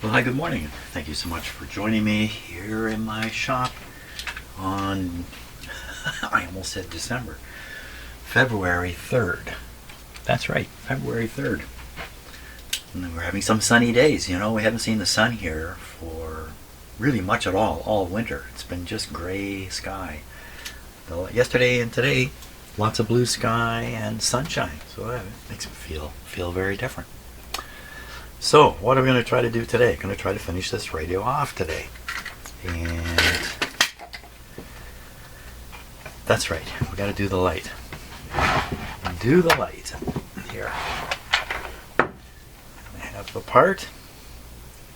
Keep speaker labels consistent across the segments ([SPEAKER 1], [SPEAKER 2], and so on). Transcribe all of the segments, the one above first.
[SPEAKER 1] Well, hi, good morning. Thank you so much for joining me here in my shop on, I almost said December, February 3rd. That's right, February 3rd. And we're having some sunny days. You know, we haven't seen the sun here for really much at all winter. It's been just gray sky. Yesterday and today, lots of blue sky and sunshine. So that makes me feel very different. So, what are we going to try to do today? Going to try to finish this radio off today. And that's right, we got to do the light. Do the light. Here. I have the part.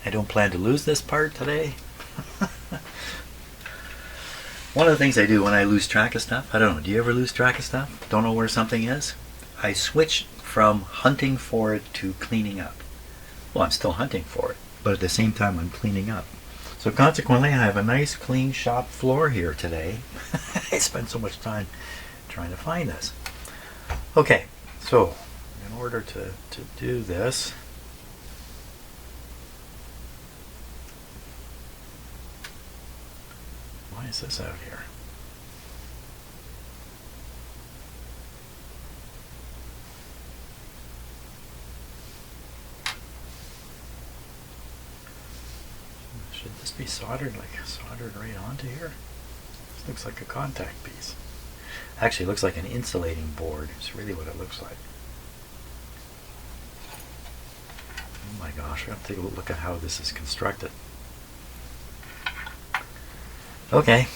[SPEAKER 1] I don't plan to lose this part today. One of the things I do when I lose track of stuff, I don't know, do you ever lose track of stuff? Don't know where something is? I switch from hunting for it to cleaning up. Well, I'm still hunting for it, but at the same time I'm cleaning up. So consequently, I have a nice clean shop floor here today. I spent so much time trying to find this. Okay, so in order to do this, why is this out here? Should this be soldered right onto here? This looks like a contact piece. Actually, it looks like an insulating board. It's really what it looks like. Oh my gosh, we have to take a look at how this is constructed. Okay,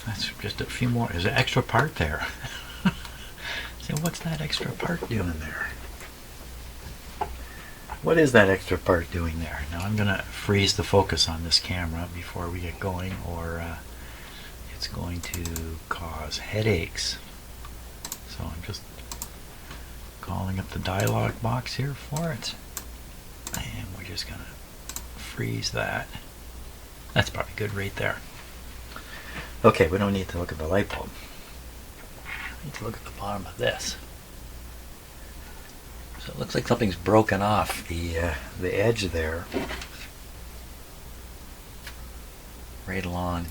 [SPEAKER 1] that's just a few more. There's an extra part there. So what's that extra part doing there? What is that extra part doing there? Now I'm going to freeze the focus on this camera before we get going, or it's going to cause headaches. So I'm just calling up the dialog box here for it. And we're just going to freeze that. That's probably good right there. Okay, we don't need to look at the light bulb. We need to look at the bottom of this. So it looks like something's broken off the edge there, right along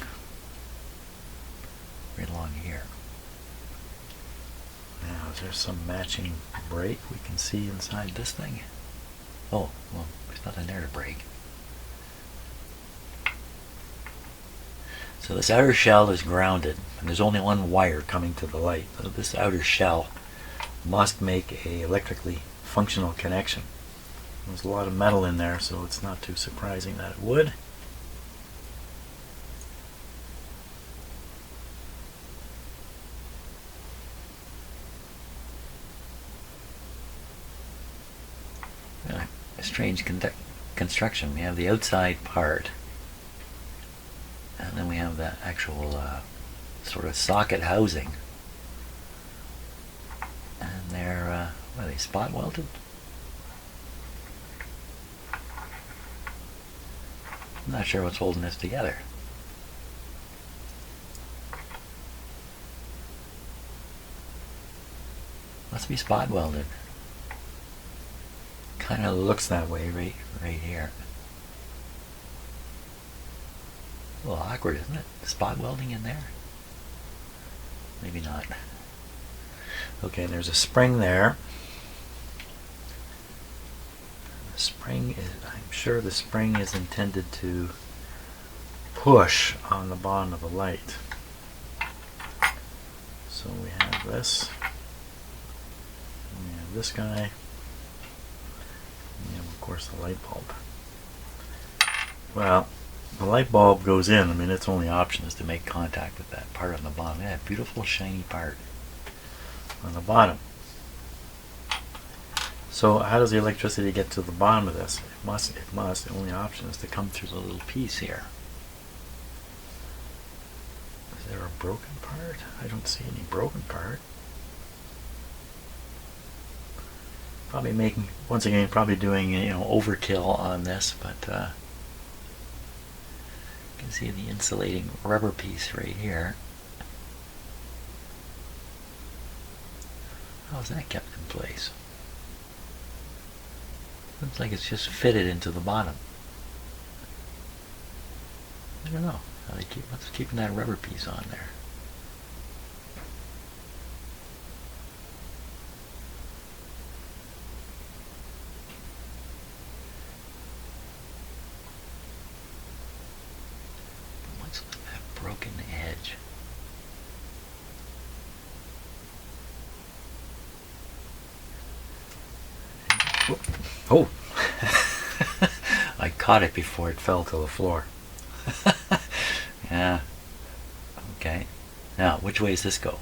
[SPEAKER 1] here. Now, is there some matching break we can see inside this thing? Oh, well, there's nothing there to break. So this outer shell is grounded, and there's only one wire coming to the light. So this outer shell must make a electrically functional connection. There's a lot of metal in there, so it's not too surprising that it would. A strange construction. We have the outside part, and then we have the actual sort of socket housing. And they're, what are they, spot welded? I'm not sure what's holding this together. Must be spot welded. Kind of looks that way right here. A little awkward, isn't it? Spot welding in there? Maybe not. Okay, there's a spring there. The spring is, I'm sure the spring is intended to push on the bottom of the light. So we have this. And we have this guy. And we have, of course, the light bulb. Well, the light bulb goes in. I mean, its only option is to make contact with that part on the bottom. Yeah, beautiful shiny part on the bottom. So how does the electricity get to the bottom of this? It must. The only option is to come through the little piece here. Is there a broken part? I don't see any broken part. Probably making, once again, probably doing, you know, overkill on this, but you can see the insulating rubber piece right here. How's that kept in place? Looks like it's just fitted into the bottom. I don't know. What's keeping that rubber piece on there? What's with that broken edge? Oh! I caught it before it fell to the floor. Yeah. Okay. Now, which way does this go?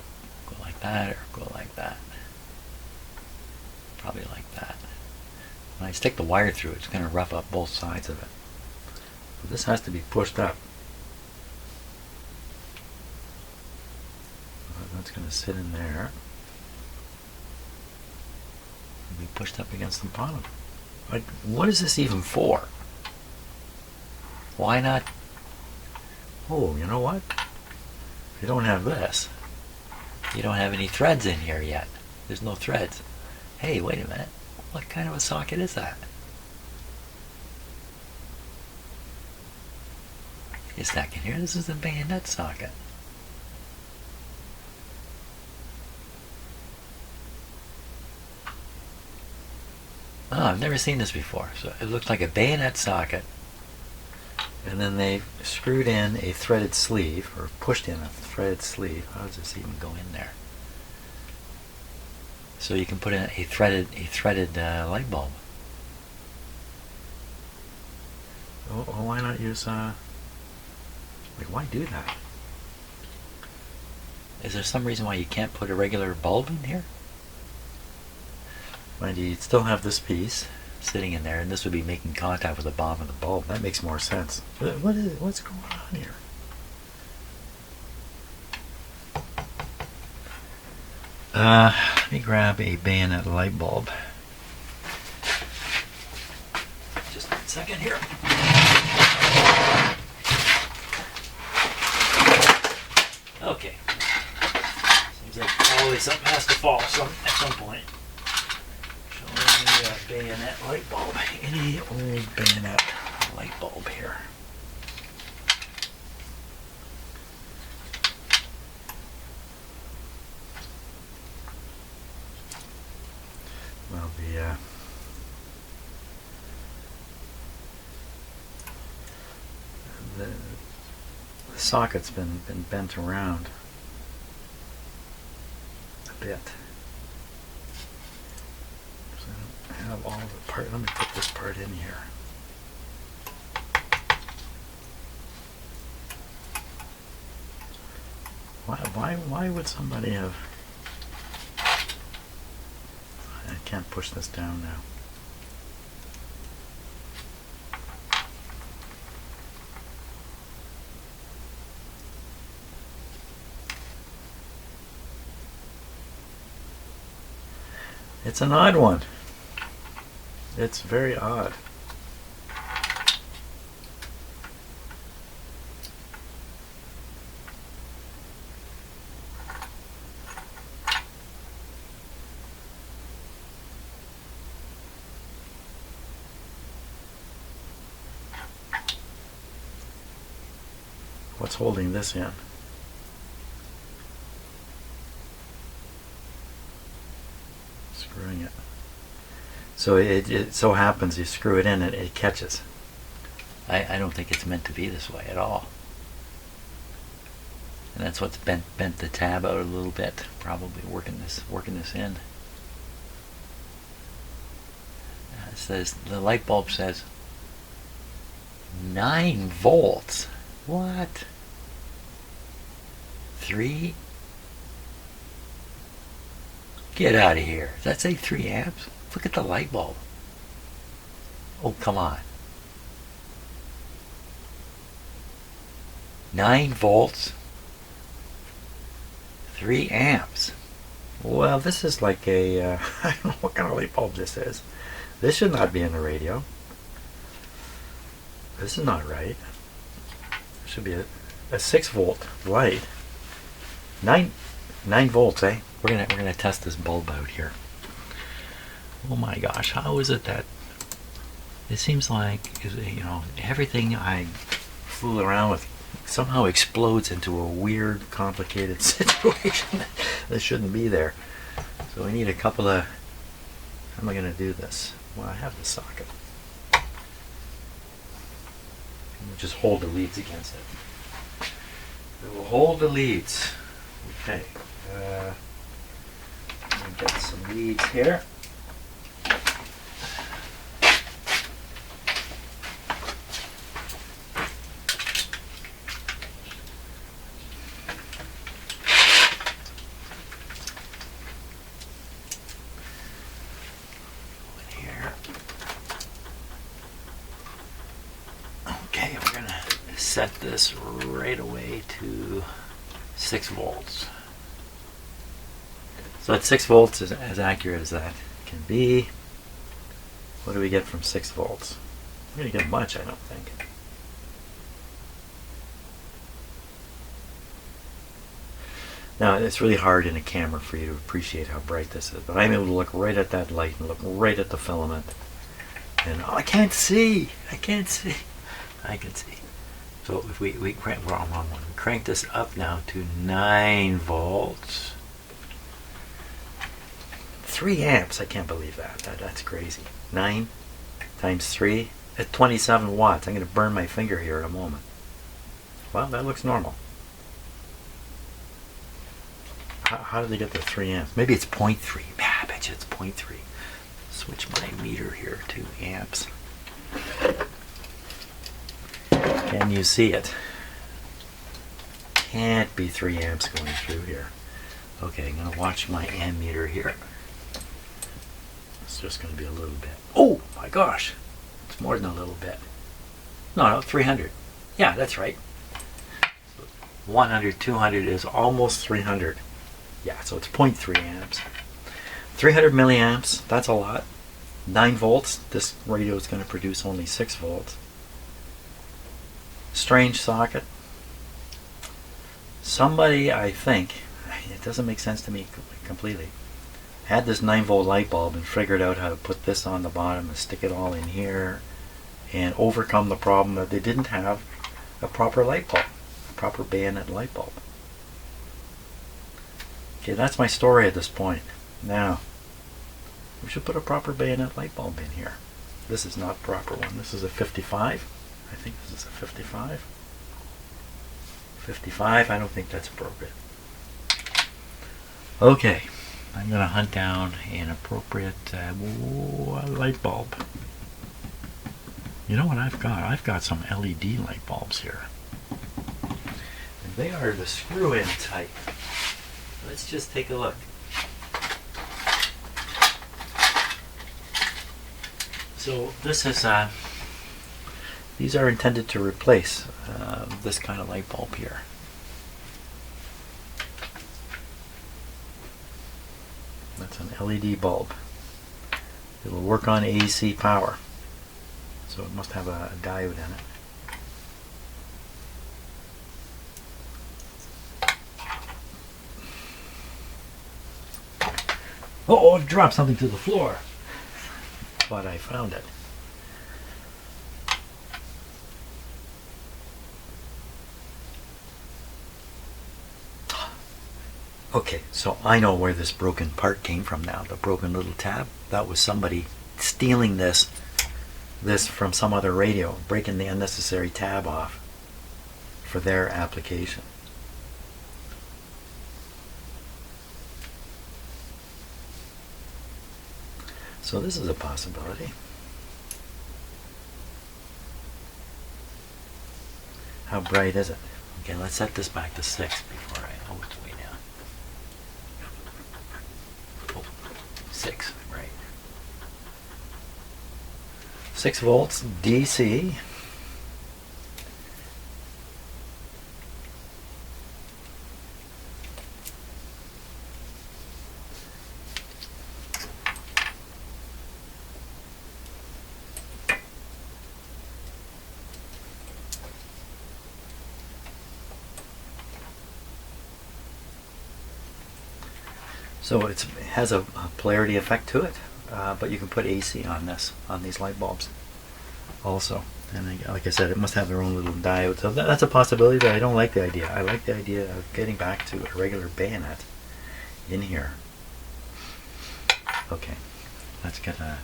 [SPEAKER 1] Go like that or go like that? Probably like that. When I stick the wire through, it's going to rough up both sides of it. So this has to be pushed up. That's going to sit in there. And be pushed up against the bottom. Like, what is this even for? Why not? Oh, you know what? If you don't have this, you don't have any threads in here yet. There's no threads. Hey, wait a minute. What kind of a socket is that? Is that in here? This is the bayonet socket. Oh, I've never seen this before. So it looks like a bayonet socket. And then they screwed in a threaded sleeve, or pushed in a threaded sleeve. How does this even go in there? So you can put in a threaded light bulb. Oh, why not use like, why do that? Is there some reason why you can't put a regular bulb in here? Mind you, you'd still have this piece sitting in there, and this would be making contact with the bottom of the bulb. That makes more sense. What's going on here? Let me grab a bayonet light bulb. Just a second here. Okay. Seems like probably something has to fall at some point. Bayonet light bulb. Any old bayonet light bulb here. Well, the socket's been bent around a bit. Have all the part. Let me put this part in here. Why would somebody have? I can't push this down now. It's an odd one. It's very odd. What's holding this in? Screwing it. So it so happens you screw it in and it catches. I don't think it's meant to be this way at all. And that's what's bent the tab out a little bit. Probably working this in. It says the light bulb says 9 volts. What? 3? Get out of here. Does that say 3 amps? Look at the light bulb. Oh, come on. 9 volts. 3 amps. Well, this is like a, I don't know what kind of light bulb this is. This should not be in the radio. This is not right. It should be a 6 volt light. 9 volts, eh? We're gonna test this bulb out here. Oh my gosh, how is it that it seems like, you know, everything I fool around with somehow explodes into a weird, complicated situation that shouldn't be there. So we need a couple of... How am I going to do this? Well, I have the socket. We'll just hold the leads against it. We will hold the leads. Okay. Let me get some leads here. Okay, we're going to set this right away to 6 volts. So at 6 volts is as accurate as that can be. What do we get from 6 volts? We're going to get much, I don't think. Now, it's really hard in a camera for you to appreciate how bright this is, but I'm able to look right at that light and look right at the filament. And oh, I can't see! I can't see! I can see. So if we crank, wrong one. We crank this up now to 9 volts. 3 amps, I can't believe that. That's crazy. 9 times 3 at 27 watts. I'm going to burn my finger here in a moment. Well, that looks normal. How did they get the 3 amps? Maybe it's 0.3. I bet you it's 0.3. Switch my meter here to amps. Can you see it? Can't be 3 amps going through here. Okay, I'm going to watch my ammeter here. It's just going to be a little bit. Oh my gosh! It's more than a little bit. No, 300. Yeah, that's right. 100, 200 is almost 300. Yeah, so it's 0.3 amps. 300 milliamps, that's a lot. 9 volts, this radio is going to produce only 6 volts. Strange socket. Somebody, I think, it doesn't make sense to me completely, had this 9 volt light bulb and figured out how to put this on the bottom and stick it all in here and overcome the problem that they didn't have a proper light bulb, a proper bayonet light bulb. Okay, that's my story at this point. Now, we should put a proper bayonet light bulb in here. This is not a proper one. This is a 55. I think this is a 55. 55, I don't think that's appropriate. Okay, I'm going to hunt down an appropriate light bulb. You know what I've got? I've got some LED light bulbs here. And they are the screw-in type. Let's just take a look. So this is these are intended to replace this kind of light bulb here. That's an LED bulb. It will work on AC power, so it must have a diode in it. Oh, it dropped something to the floor. But I found it. Okay, so I know where this broken part came from now. The broken little tab. That was somebody stealing this from some other radio, breaking the unnecessary tab off for their application. So this is a possibility. How bright is it? Okay, let's set this back to 6 before I... Oh, it's way down. Oh, 6, right. 6 volts DC. So it has a polarity effect to it, but you can put AC on this, on these light bulbs also. And like I said, it must have their own little diode. So that's a possibility, but I don't like the idea. I like the idea of getting back to a regular bayonet in here. Okay, let's get the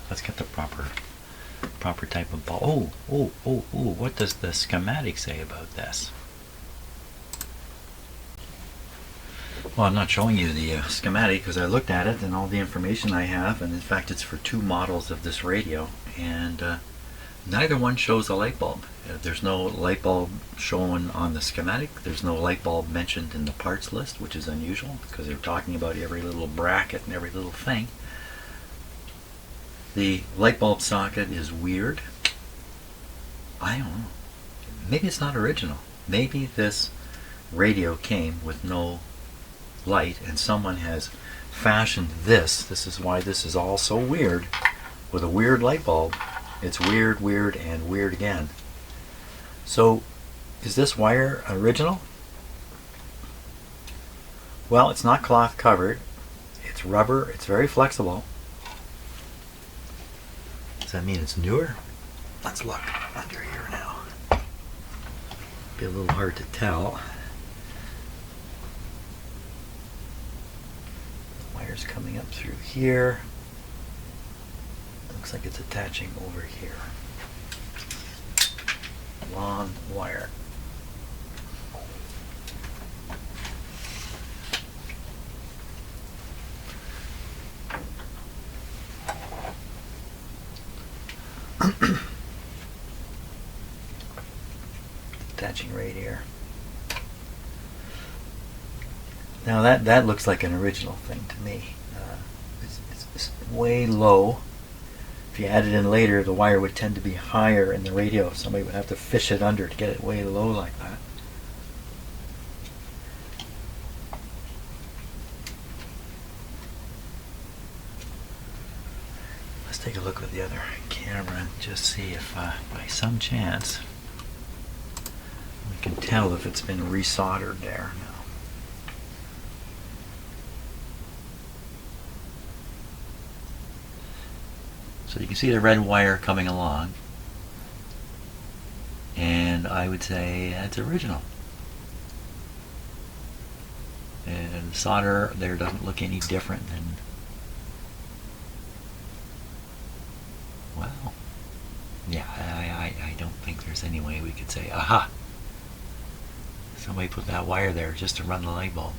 [SPEAKER 1] proper type of ball. Oh! What does the schematic say about this? Well, I'm not showing you the schematic because I looked at it and all the information I have, and in fact it's for 2 models of this radio, and neither one shows a light bulb. There's no light bulb shown on the schematic. There's no light bulb mentioned in the parts list, which is unusual because they're talking about every little bracket and every little thing. The light bulb socket is weird. I don't know. Maybe it's not original. Maybe this radio came with no light and someone has fashioned this. This is why this is all so weird, with a weird light bulb. It's weird, and weird again. So, is this wire original? Well, it's not cloth covered. It's rubber. It's very flexible. Does that mean it's newer? Let's look under here now. Be a little hard to tell. Wires coming up through here. Looks like it's attaching over here. Long wire. Attaching right here. Now that looks like an original thing to me. It's way low. If you add it in later, the wire would tend to be higher in the radio. Somebody would have to fish it under to get it way low like that. Let's take a look with the other camera and just see if by some chance we can tell if it's been resoldered there. No. So you can see the red wire coming along, and I would say that's original. And the solder there doesn't look any different than, well, yeah, I don't think there's any way we could say, aha, somebody put that wire there just to run the light bulb.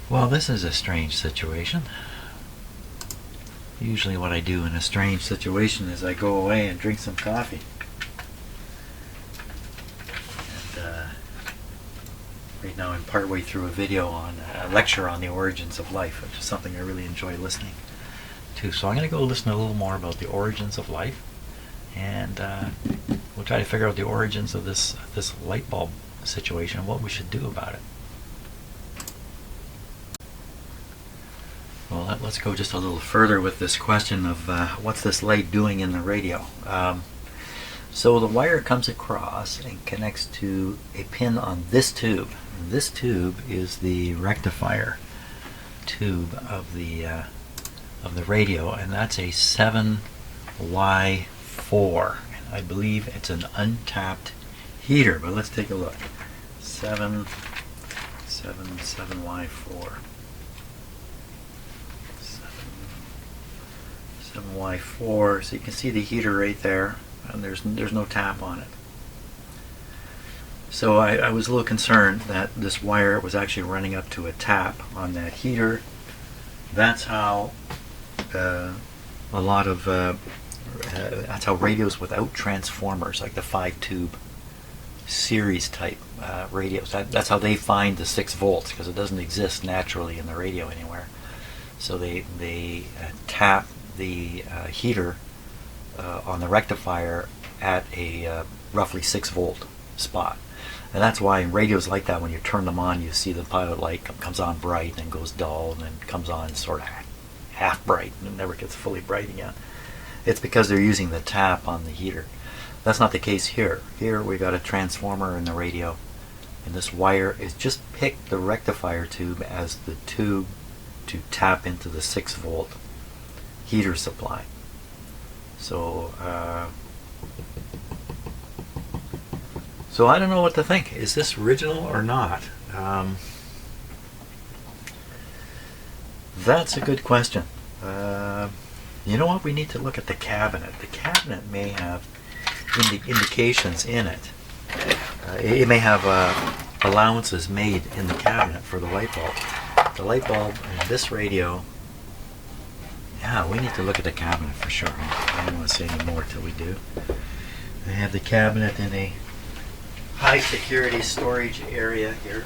[SPEAKER 1] Well, this is a strange situation. Usually what I do in a strange situation is I go away and drink some coffee. And right now I'm partway through a video on a lecture on the origins of life, which is something I really enjoy listening to. So I'm going to go listen a little more about the origins of life, and we'll try to figure out the origins of this light bulb situation and what we should do about it. Well, let's go just a little further with this question of what's this light doing in the radio. So the wire comes across and connects to a pin on this tube. And this tube is the rectifier tube of the radio, and that's a 7Y4. And I believe it's an untapped heater, but let's take a look. 7Y4. 7Y4, so you can see the heater right there, and there's no tap on it. So I was a little concerned that this wire was actually running up to a tap on that heater. That's how a lot of that's how radios without transformers, like the 5-tube series type radios, that's how they find the 6 volts, because it doesn't exist naturally in the radio anywhere. So they tap the heater on the rectifier at a roughly 6 volt spot. And that's why in radios like that, when you turn them on, you see the pilot light comes on bright and then goes dull and then comes on sort of half bright and it never gets fully bright again. It's because they're using the tap on the heater. That's not the case here. Here we got a transformer in the radio, and this wire is just picked the rectifier tube as the tube to tap into the 6-volt heater supply. So so I don't know what to think. Is this original or not? That's a good question. You know what? We need to look at the cabinet. The cabinet may have indications in it. It may have allowances made in the cabinet for the light bulb. The light bulb in this radio, yeah, we need to look at the cabinet for sure. I don't want to say any more till we do. I have the cabinet in a high security storage area here.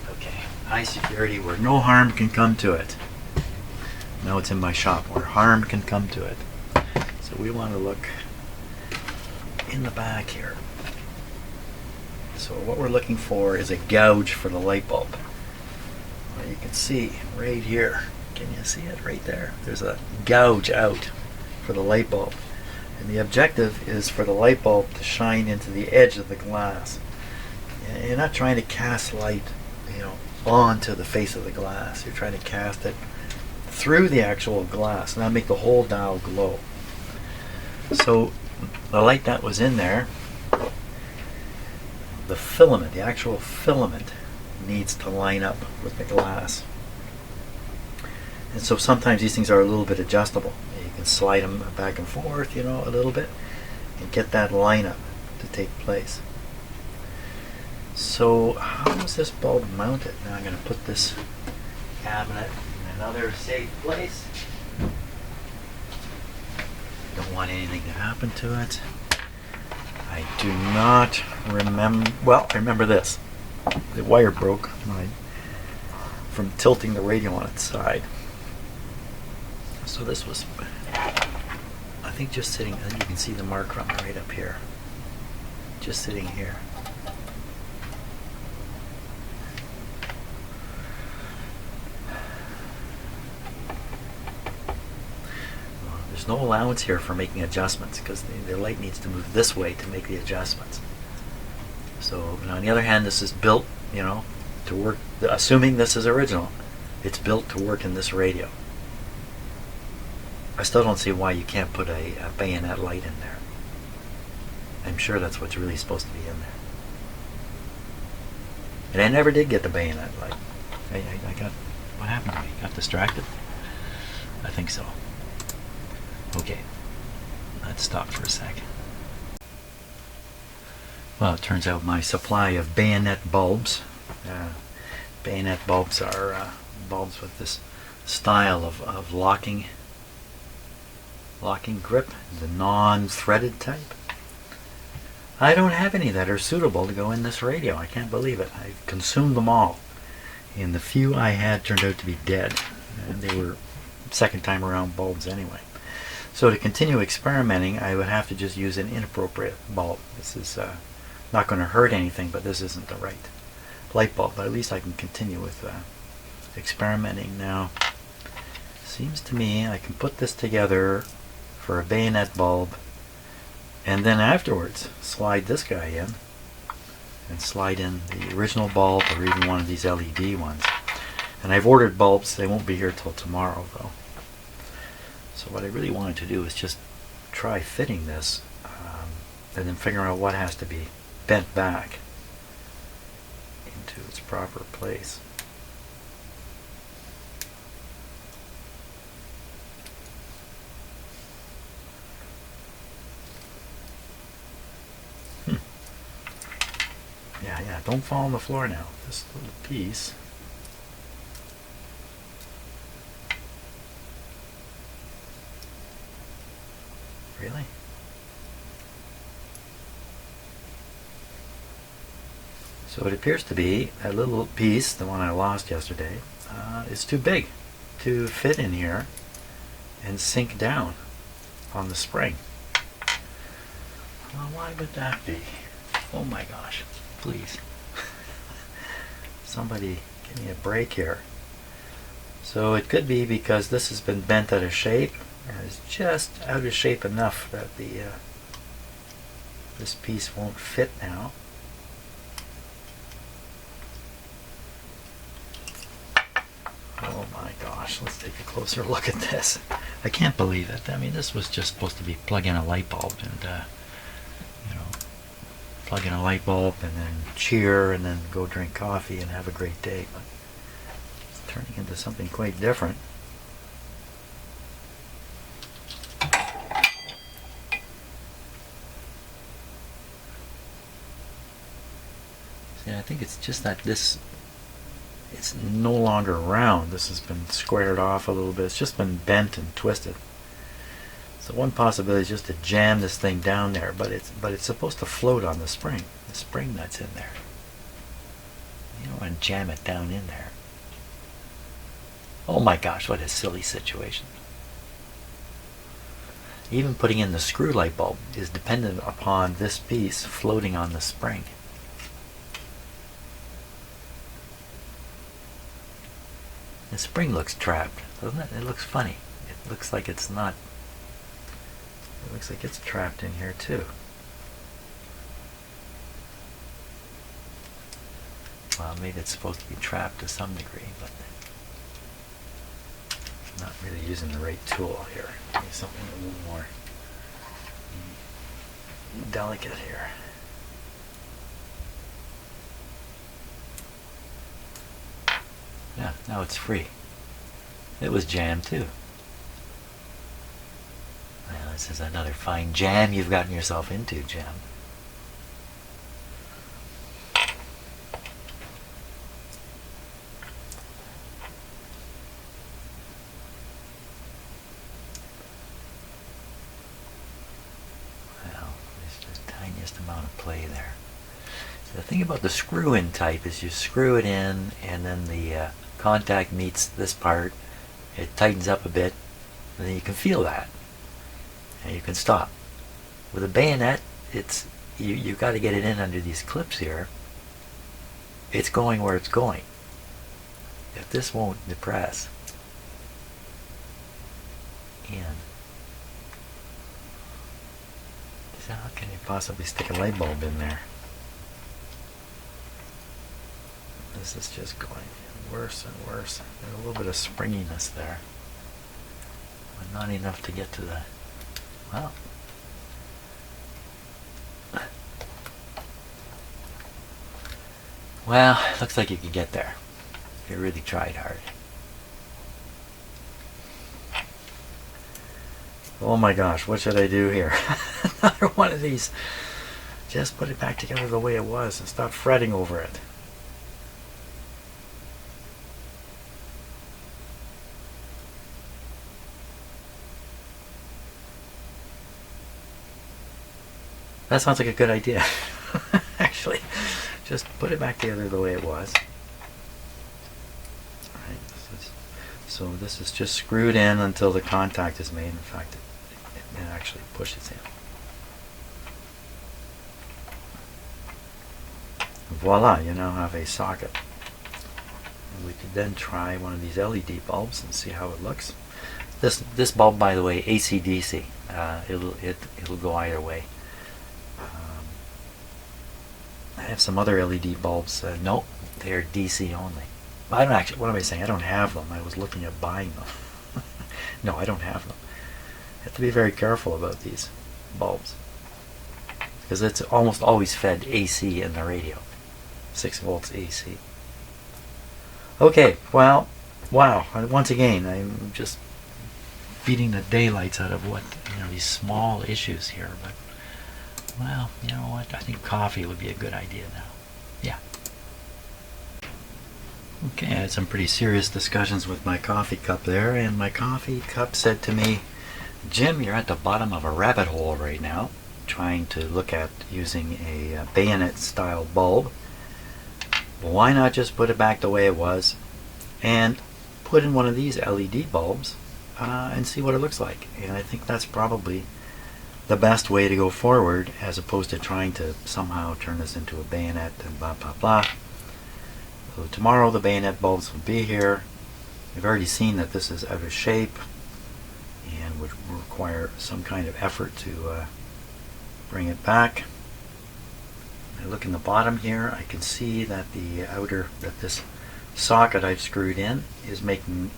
[SPEAKER 1] Okay, high security where no harm can come to it. Now it's in my shop where harm can come to it. So we want to look in the back here. So what we're looking for is a gouge for the light bulb. Well, you can see right here. Can you see it right there? There's a gouge out for the light bulb. And the objective is for the light bulb to shine into the edge of the glass. And you're not trying to cast light, onto the face of the glass. You're trying to cast it through the actual glass, and that'll make the whole dial glow. So the light that was in there, the filament, the actual filament, needs to line up with the glass. And so sometimes these things are a little bit adjustable. You can slide them back and forth, a little bit, and get that lineup to take place. So how is this bulb mounted? Now I'm going to put this cabinet in another safe place. Don't want anything to happen to it. I do not remember. Well, I remember this. The wire broke from tilting the radio on its side. So this was, I think, just sitting. I think you can see the mark on it right up here. Just sitting here. There's no allowance here for making adjustments because the light needs to move this way to make the adjustments. So on the other hand, this is built, to work, assuming this is original, it's built to work in this radio. I still don't see why you can't put a bayonet light in there. I'm sure that's what's really supposed to be in there. And I never did get the bayonet light. I got, what happened to me? Got distracted? I think so. Okay, let's stop for a sec. Well, it turns out my supply of bayonet bulbs, bayonet bulbs are bulbs with this style of locking grip, the non-threaded type. I don't have any that are suitable to go in this radio. I can't believe it. I've consumed them all. And the few I had turned out to be dead. And they were second time around bulbs anyway. So to continue experimenting, I would have to just use an inappropriate bulb. This is not going to hurt anything, but this isn't the right light bulb. But at least I can continue with experimenting now. Seems to me I can put this together for a bayonet bulb, and then afterwards slide this guy in, and slide in the original bulb or even one of these LED ones. And I've ordered bulbs. They won't be here till tomorrow, though. So what I really wanted to do is just try fitting this and then figure out what has to be bent back into its proper place. Yeah, don't fall on the floor now. This little piece. Really? So it appears to be that little piece, the one I lost yesterday, is too big to fit in here and sink down on the spring. Well, why would that be? Oh my gosh, please. Somebody give me a break here. So it could be because this has been bent out of shape, and is just out of shape enough that the This piece won't fit now. Oh my gosh, let's take a closer look at this. I can't believe it. I mean, this was just supposed to be plug in a light bulb and, you know, plug in a light bulb and then cheer and then go drink coffee and have a great day. But it's turning into something quite different. See, I think it's just that this, it's no longer round. This has been squared off a little bit. It's just been bent and twisted. So one possibility is just to jam this thing down there, but it's supposed to float on the spring that's in there. You don't want to jam it down in there. Oh my gosh, what a silly situation. Even putting in the screw light bulb is dependent upon this piece floating on the spring. The spring looks trapped, doesn't it? It looks funny. It looks like it's not. It looks like it's trapped in here too. Well, maybe it's supposed to be trapped to some degree, but I'm not really using the right tool here. Maybe something a little more delicate here. Yeah, now it's free. It was jammed too. Well, this is another fine jam you've gotten yourself into, Jam. Well, there's the tiniest amount of play there. The thing about the screw-in type is you screw it in and then the contact meets this part, it tightens up a bit, and then you can feel that and you can stop. With a bayonet, it's you got to get it in under these clips here. It's going where it's going. If this won't depress, and so how can you possibly stick a light bulb in there? This is just going worse and worse. There's a little bit of springiness there, but not enough to get to the, well, it looks like you could get there if you really tried hard. Oh my gosh, what should I do here? Another one of these. Just put it back together the way it was and stop fretting over it. That sounds like a good idea. Actually, just put it back together the way it was. Alright, so this is just screwed in until the contact is made. In fact, it actually pushes in. Voila, you now have a socket. And we could then try one of these LED bulbs and see how it looks. This bulb, by the way, AC/DC. It'll go either way. I have some other LED bulbs. Nope, they're DC only. I don't actually. What am I saying? I don't have them. I was looking at buying them. No, I don't have them. I have to be very careful about these bulbs because it's almost always fed AC in the radio, 6 volts AC. Okay, well, wow. Once again, I'm just beating the daylights out of these small issues here, but. Well, you know what? I think coffee would be a good idea now. Yeah. Okay, I had some pretty serious discussions with my coffee cup there, and my coffee cup said to me, Jim, you're at the bottom of a rabbit hole right now, trying to look at using a bayonet style bulb. Well, why not just put it back the way it was and put in one of these LED bulbs and see what it looks like? And I think that's probably the best way to go forward, as opposed to trying to somehow turn this into a bayonet and blah blah blah. So tomorrow the bayonet bulbs will be here. We've already seen that this is out of shape and would require some kind of effort to bring it back. I look in the bottom here, I can see that this socket I've screwed in is making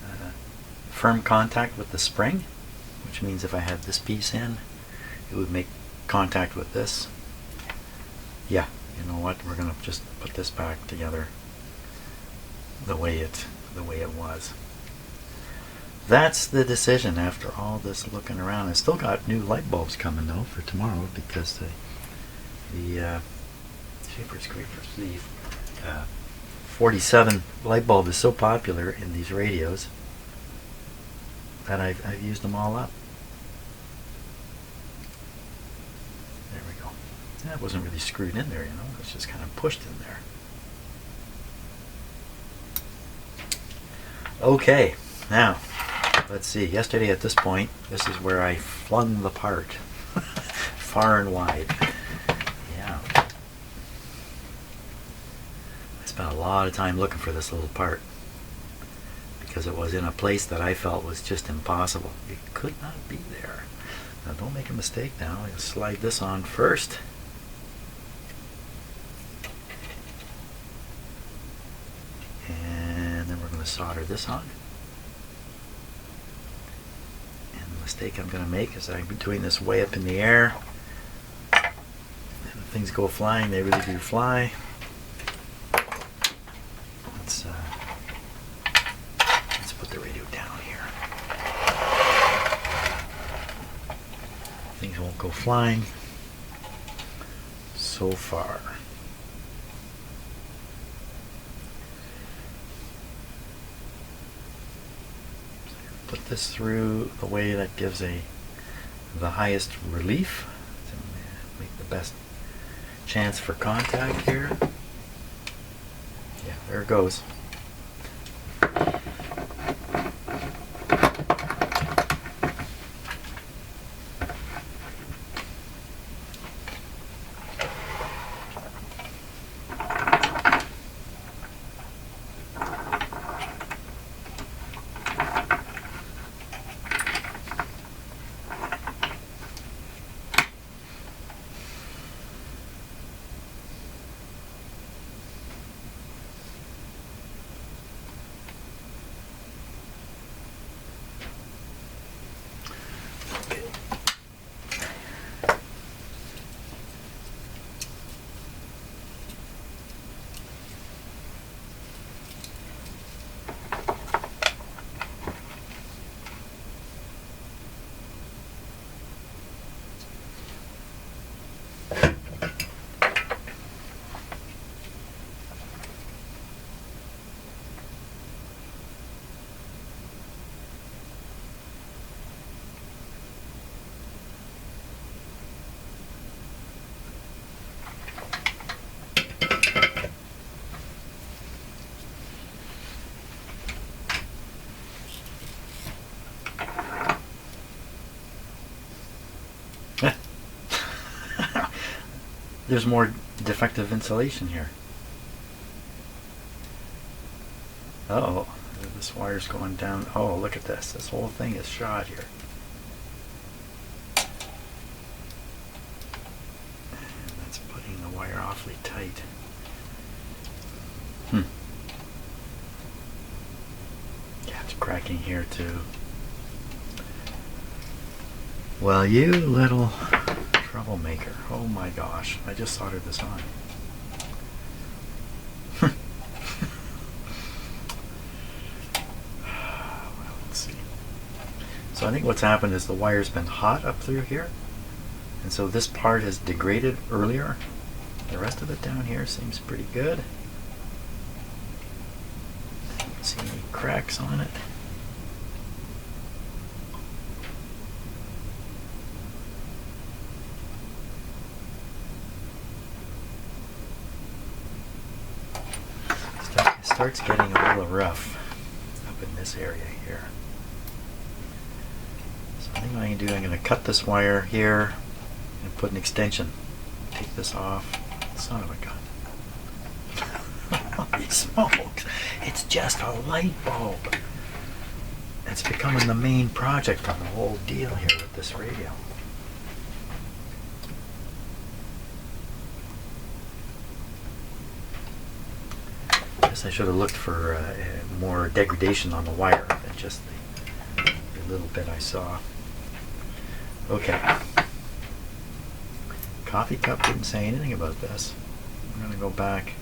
[SPEAKER 1] firm contact with the spring, which means if I had this piece in, it would make contact with this. Yeah, you know what? We're gonna just put this back together the way it was. That's the decision after all this looking around. I still got new light bulbs coming though for tomorrow, because the Shapers Creepers, the 47 light bulb is so popular in these radios that I've used them all up. There we go. That wasn't really screwed in there, you know, it was just kind of pushed in there. Okay, now let's see. Yesterday at this point, this is where I flung the part far and wide. Yeah. I spent a lot of time looking for this little part because it was in a place that I felt was just impossible. It could not be there. Now don't make a mistake now. I'll slide this on first. And then we're going to solder this on. And the mistake I'm going to make is I'm doing this way up in the air. And if things go flying, they really do fly. Let's put the radio down here. Things won't go flying so far. Put this through the way that gives the highest relief to make the best chance for contact here. Yeah, there it goes. There's more defective insulation here. Uh-oh, this wire's going down. Oh, look at this. This whole thing is shot here. And that's putting the wire awfully tight. Yeah, it's cracking here too. Well, you little troublemaker. Oh my gosh, I just soldered this on. Well, let's see. So I think what's happened is the wire's been hot up through here, and so this part has degraded earlier. The rest of it down here seems pretty good. I don't see any cracks on it. Starts getting a little rough up in this area here. So I think what I can do, I'm going to cut this wire here and put an extension. Take this off. Son of a gun. Holy smokes. It's just a light bulb. It's becoming the main project on the whole deal here with this radio. Guess I should have looked for more degradation on the wire than just the little bit I saw. Okay. Coffee cup didn't say anything about this. I'm going to go back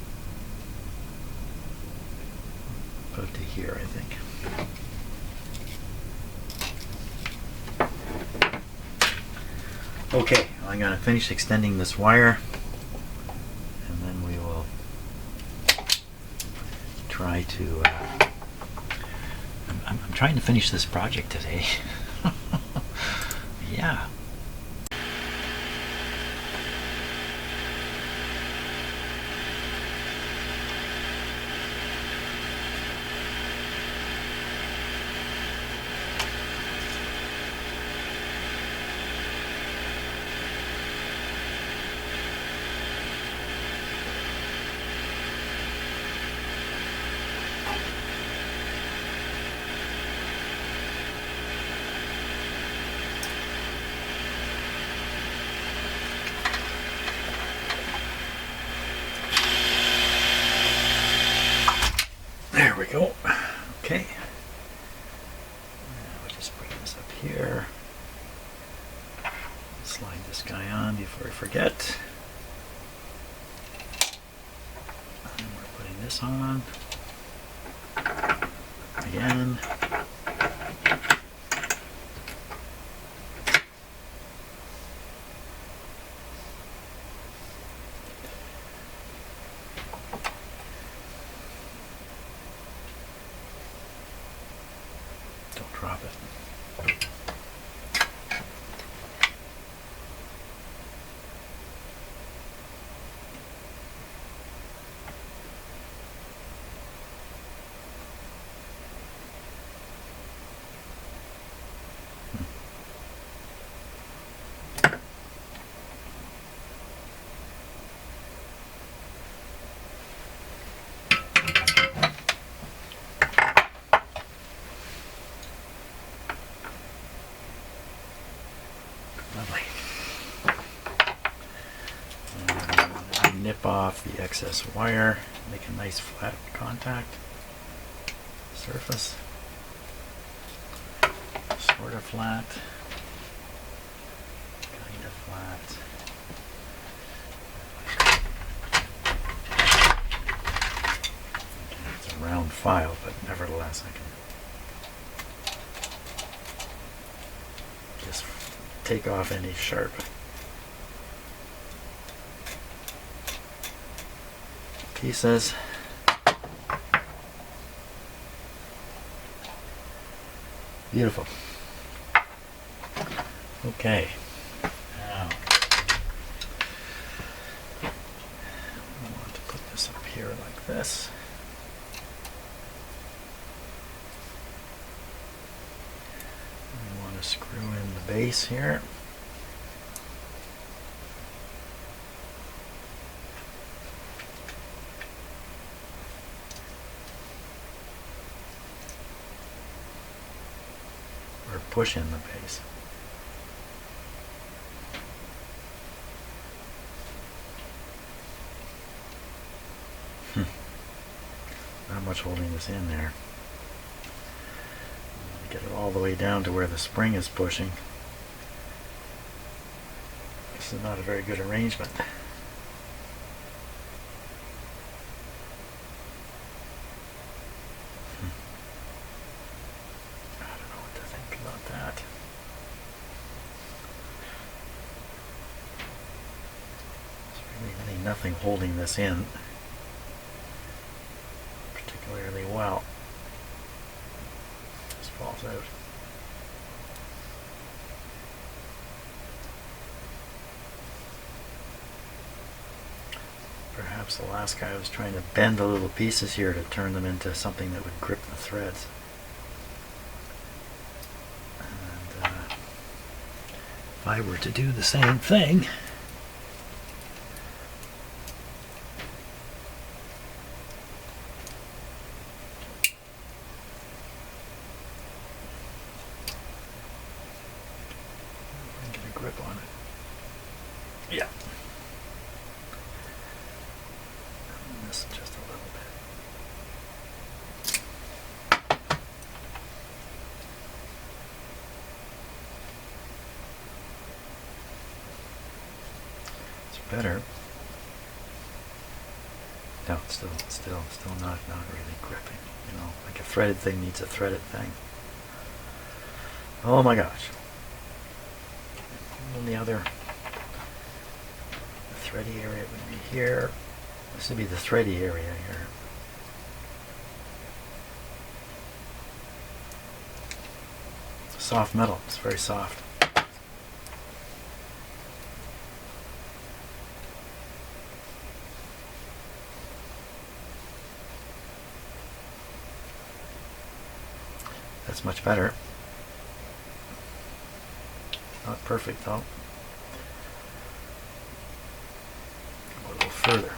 [SPEAKER 1] about to here, I think. Okay, I'm going to finish extending this wire, and then we will try to I'm trying to finish this project today. Yeah. There we go. Okay. We'll just bring this up here. Slide this guy on before I forget. And we're putting this on. Again. Don't drop it. Lovely. And nip off the excess wire, make a nice flat contact surface. Sort of flat. Kind of flat. Okay, it's a round file, but nevertheless I can just take off any sharp pieces. Beautiful. Okay. Now, I want to put this up here like this. I want to screw in the base here. Or push in the base. Not much holding this in there. Get it all the way down to where the spring is pushing. This is not a very good arrangement. I don't know what to think about that. There's really nothing holding this in particularly well. This falls out. Perhaps the last guy was trying to bend the little pieces here to turn them into something that would grip the threads. And if I were to do the same thing, grip on it. Yeah. And this just a little bit. better. No, it's still not really gripping. You know, like a threaded thing needs a threaded thing. Oh my gosh. And the other thready area would be here. This would be the thready area here. Soft metal. It's very soft. That's much better. Not perfect though. Go a little further.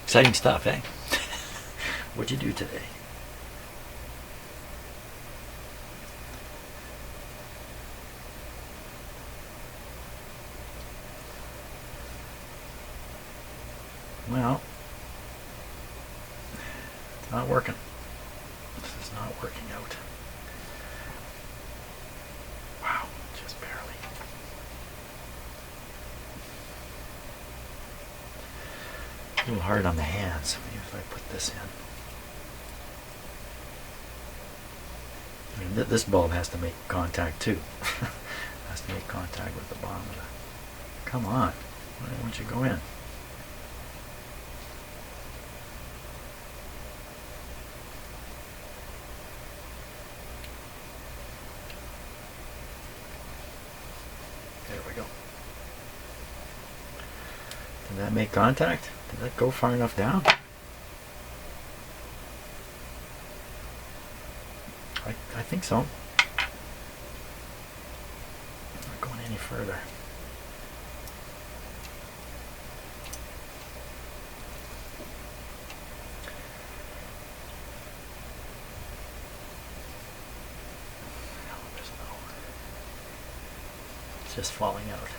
[SPEAKER 1] Exciting stuff, eh? What'd you do today? Well, it's not working. This is not working out. Wow, just barely. A little hard on the hands. Maybe if I put this in. I mean, this bulb has to make contact too. Has to make contact with the bottom of the... Come on. Why don't you go in? There we go. Did that make contact? Did that go far enough down? I think so. Not going any further. It's just falling out.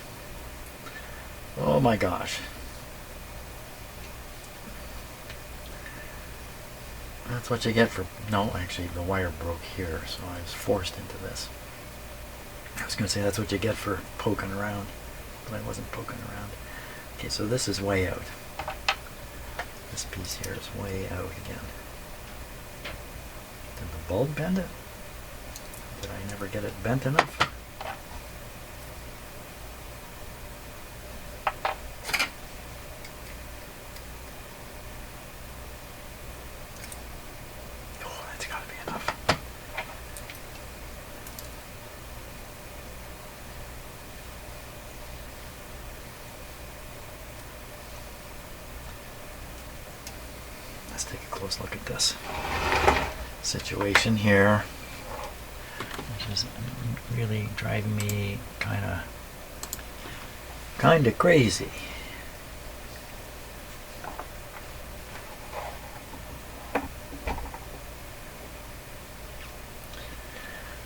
[SPEAKER 1] Oh my gosh. That's what you get for... No, actually the wire broke here, so I was forced into this. I was going to say that's what you get for poking around, but I wasn't poking around. Okay, so this is way out. This piece here is way out again. Did the bulb bend it? Did I never get it bent enough? Let's take a close look at this situation here, which is really driving me kind of crazy.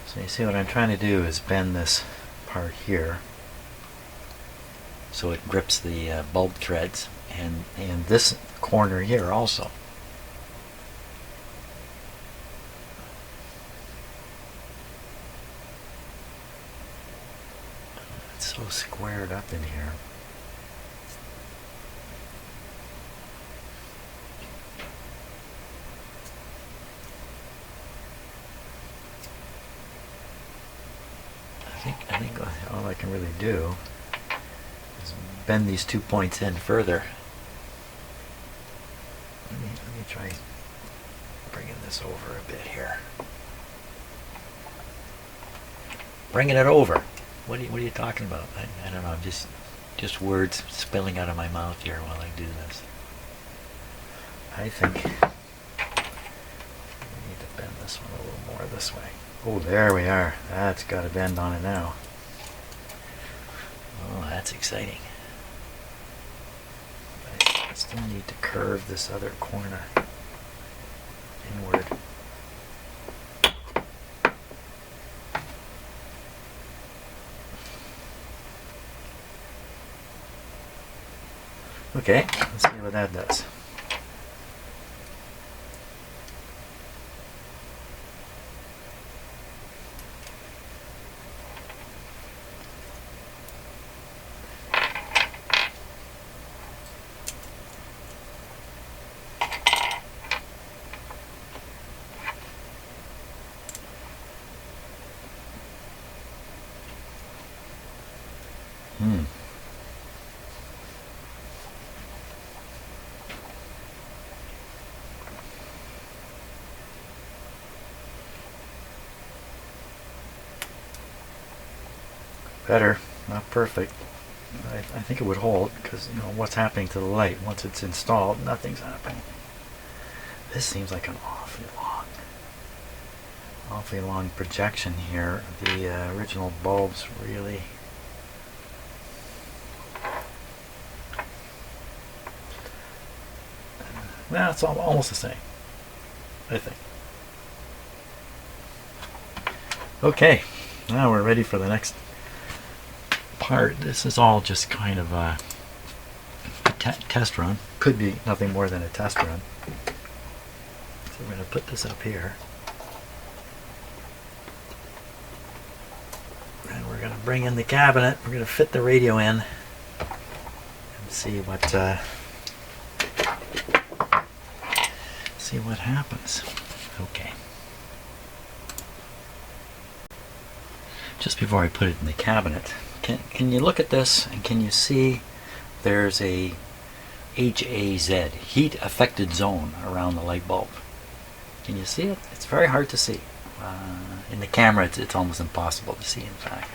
[SPEAKER 1] So you see what I'm trying to do is bend this part here so it grips the bulb threads, and this corner here also. It's so squared up in here. I think all I can really do is bend these 2 points in further. Let me try bringing this over a bit here. Bringing it over. What are you talking about? I don't know. Just words spilling out of my mouth here while I do this. I think we need to bend this one a little more this way. Oh, there we are. That's got a bend on it now. Oh, that's exciting. I still need to curve this other corner inward. Okay, let's see what that does. Better, not perfect. I think it would hold because you know what's happening to the light once it's installed. Nothing's happening. This seems like an awfully long projection here. The original bulbs really. Well, it's almost the same, I think. Okay, now we're ready for the next part. This is all just kind of a test run. Could be nothing more than a test run. So we're going to put this up here. And we're going to bring in the cabinet. We're going to fit the radio in and see what happens. Okay. Just before I put it in the cabinet, can you look at this and can you see there's a HAZ, heat affected zone, around the light bulb? Can you see it? It's very hard to see. In the camera it's almost impossible to see, in fact.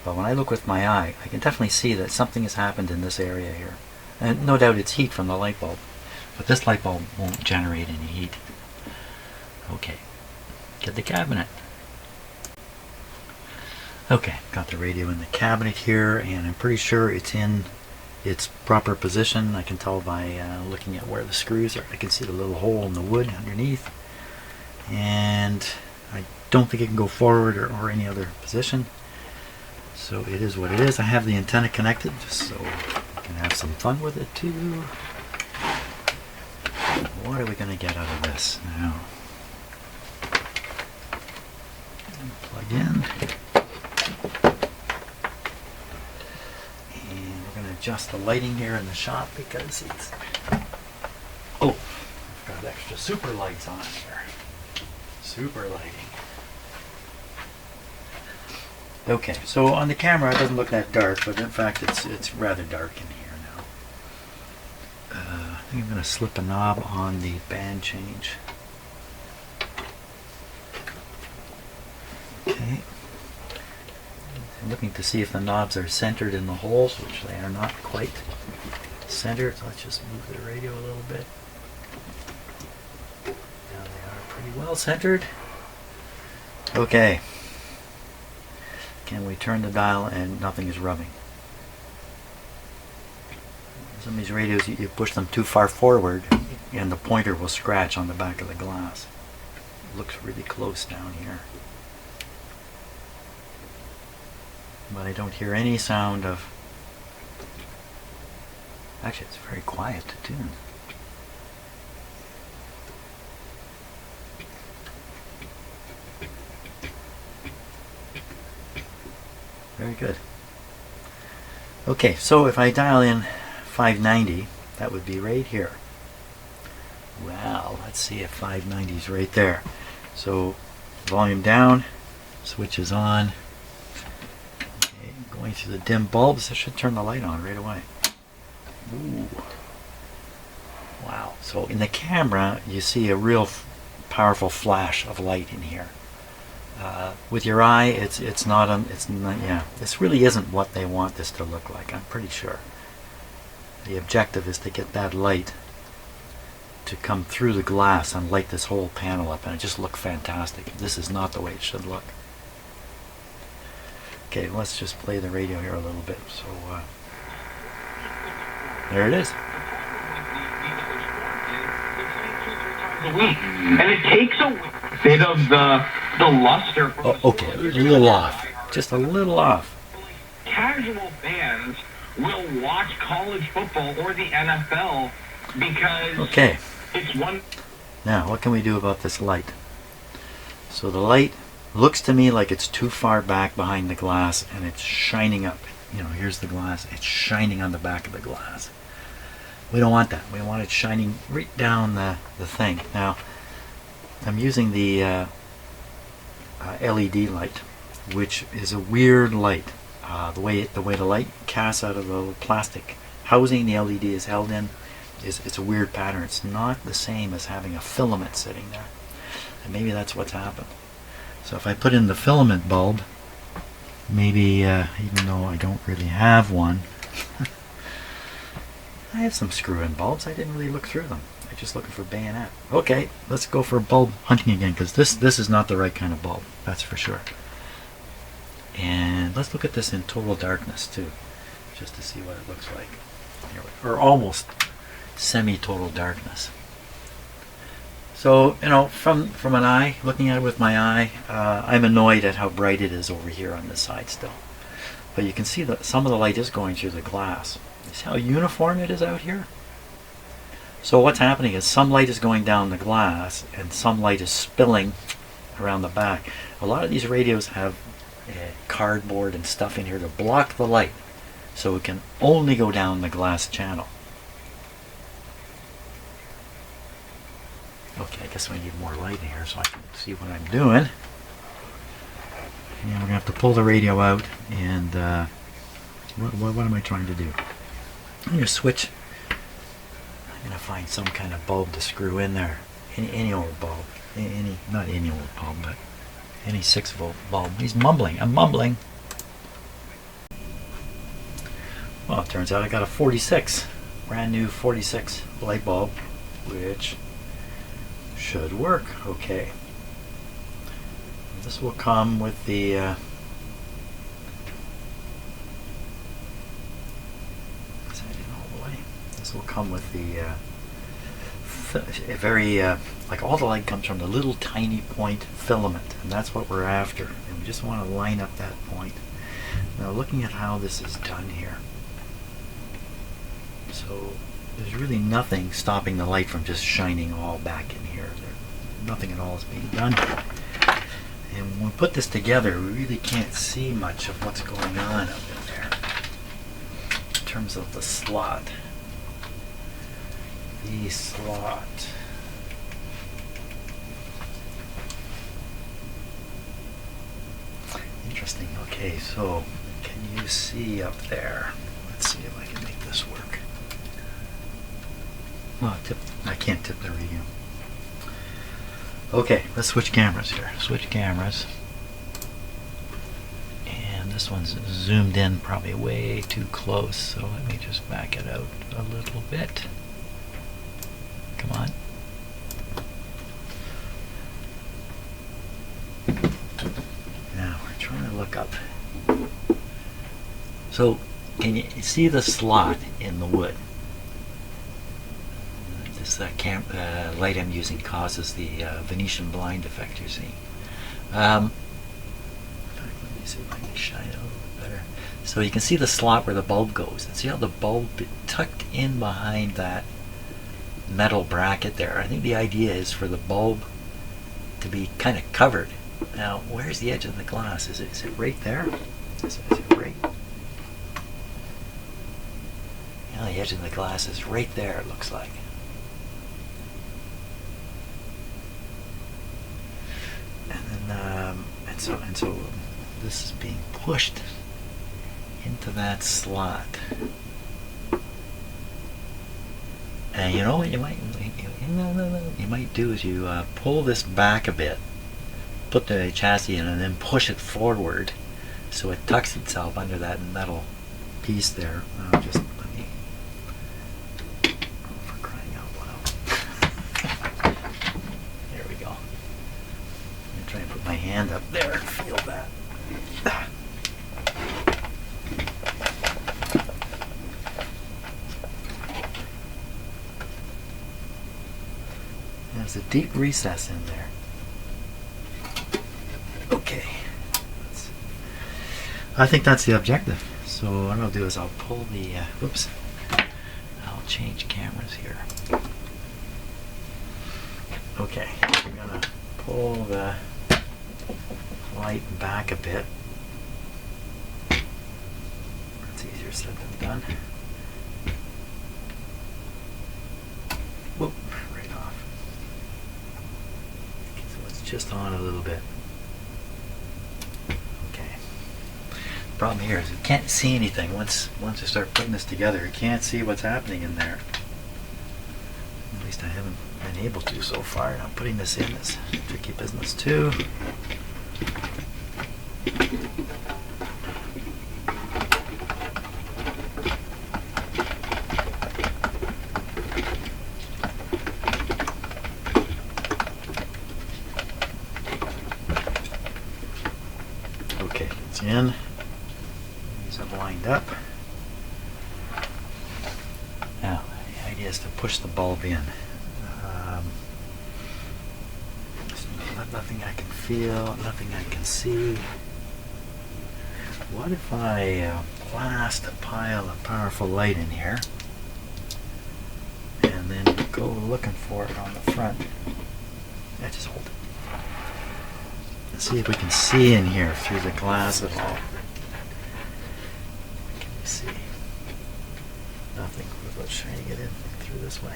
[SPEAKER 1] But when I look with my eye, I can definitely see that something has happened in this area here. And no doubt it's heat from the light bulb. But this light bulb won't generate any heat. Okay, get the cabinet. Okay, got the radio in the cabinet here, and I'm pretty sure it's in its proper position. I can tell by looking at where the screws are. I can see the little hole in the wood underneath. And I don't think it can go forward or any other position. So it is what it is. I have the antenna connected just so I can have some fun with it too. What are we going to get out of this now? Plug in. And we're going to adjust the lighting here in the shop because it's... Oh, I've got extra super lights on here. Super lighting. Okay, so on the camera it doesn't look that dark, but in fact it's rather dark in here now. I think I'm going to slip a knob on the band change. Okay. I'm looking to see if the knobs are centered in the holes, which they are not quite centered. So let's just move the radio a little bit. Now they are pretty well centered. Okay. Can we turn the dial and nothing is rubbing? Some of these radios, you push them too far forward and the pointer will scratch on the back of the glass. It looks really close down here. But I don't hear any sound of... Actually, it's very quiet to tune. Very good. Okay, so if I dial in 590, that would be right here. Well, let's see if 590 is right there. So volume down, switch is on. Okay, going through the dim bulbs, this should turn the light on right away. Ooh. Wow. So in the camera, you see a real powerful flash of light in here. With your eye, it's not. Yeah. This really isn't what they want this to look like. I'm pretty sure. The objective is to get that light to come through the glass and light this whole panel up, and it just look fantastic. This is not the way it should look. Okay, let's just play the radio here a little bit. So there it is.
[SPEAKER 2] And it takes a bit of the luster from
[SPEAKER 1] okay, a little off. Just a little off.
[SPEAKER 2] Casual fans will watch college football or the NFL because
[SPEAKER 1] Okay,
[SPEAKER 2] it's one.
[SPEAKER 1] now what can we do about this light? So the light looks to me like it's too far back behind the glass and it's shining up. You know, here's the glass. It's shining on the back of the glass. We don't want that. We want it shining right down the thing. Now, I'm using the LED light, which is a weird light. The way the light casts out of the plastic housing the LED is held in it's a weird pattern. It's not the same as having a filament sitting there. And maybe that's what's happened. So if I put in the filament bulb, maybe even though I don't really have one, I have some screw-in bulbs. I didn't really look through them. I'm just looking for bayonet. Okay, let's go for bulb hunting again, because this is not the right kind of bulb. That's for sure. And let's look at this in total darkness too, just to see what it looks like. Or almost semi-total darkness. So, you know, from an eye, looking at it with my eye, I'm annoyed at how bright it is over here on this side still. But you can see that some of the light is going through the glass. You see how uniform it is out here? So what's happening is some light is going down the glass and some light is spilling around the back. A lot of these radios have cardboard and stuff in here to block the light, so it can only go down the glass channel. Okay, I guess we need more light in here so I can see what I'm doing. And we're going to have to pull the radio out and what am I trying to do? I'm going to switch. I'm going to find some kind of bulb to screw in there. Any old bulb. Not any old bulb, but any 6-volt bulb. He's mumbling. I'm mumbling. Well, it turns out I got a 46. Brand new 46 light bulb, which should work okay. This will come with the this will come with the very like all the light comes from the little tiny point filament, and that's what we're after, and we just want to line up that point. Now, looking at how this is done here, so there's really nothing stopping the light from just shining all back in here. Nothing at all is being done here. And when we put this together, we really can't see much of what's going on up in there in terms of the slot. The slot. Interesting. Okay, so can you see up there? Let's see if I can make this work. Oh, I can't tip the radio. Okay, let's switch cameras here. Switch cameras. And this one's zoomed in probably way too close, so let me just back it out a little bit. Come on. Now we're trying to look up. So, can you see the slot in the wood? This light I'm using causes the Venetian blind effect you're seeing. Let me see if I can shine it a little bit better. So you can see the slot where the bulb goes, and see how the bulb tucked in behind that metal bracket there. I think the idea is for the bulb to be kind of covered. Now, where's the edge of the glass? Is it right there? Is it right? Yeah, the edge of the glass is right there, it looks like. And so this is being pushed into that slot. And you know what you might do is you pull this back a bit, put the chassis in, and then push it forward so it tucks itself under that metal piece there. Just let me, for crying out loud. There we go. I'm going to try and put my hand up there and feel that. There's a deep recess in there. Okay. I think that's the objective. So what I'll do is I'll pull the, whoops, I'll change cameras here. Okay, I'm gonna pull the light back a bit. It's easier said than done. Whoop, right off. So it's just on a little bit. Okay. The problem here is you can't see anything. Once I start putting this together, you can't see what's happening in there. At least I haven't been able to so far. Now putting this in is tricky business too. Okay, it's in. These have lined up. Now, the idea is to push the bulb in. There's nothing I can feel, nothing I can see. What if I blast a pile of powerful light in here and then go looking for it on the front? Yeah, just hold it. Let's see if we can see in here through the glass at all. Can we see? Nothing. Let's try to get in through this way.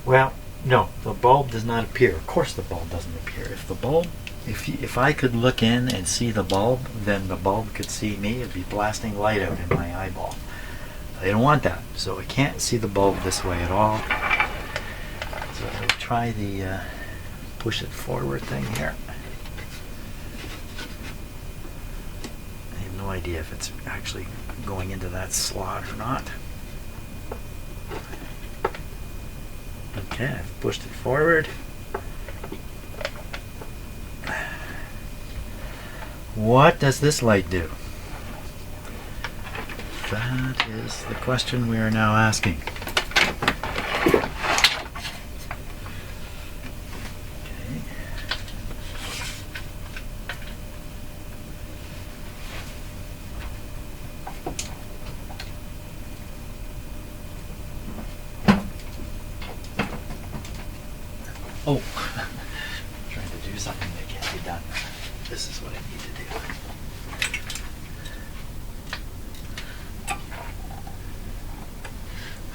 [SPEAKER 1] Well, no, the bulb does not appear. Of course the bulb doesn't appear. If I could look in and see the bulb, then the bulb could see me. It'd be blasting light out in my eyeball. I don't want that, so I can't see the bulb this way at all. So I'll try the push it forward thing here. I have no idea if it's actually going into that slot or not. Okay, I've pushed it forward. What does this light do? That is the question we are now asking. Okay. Oh, I'm trying to do something that can't be done. This is what I need to do.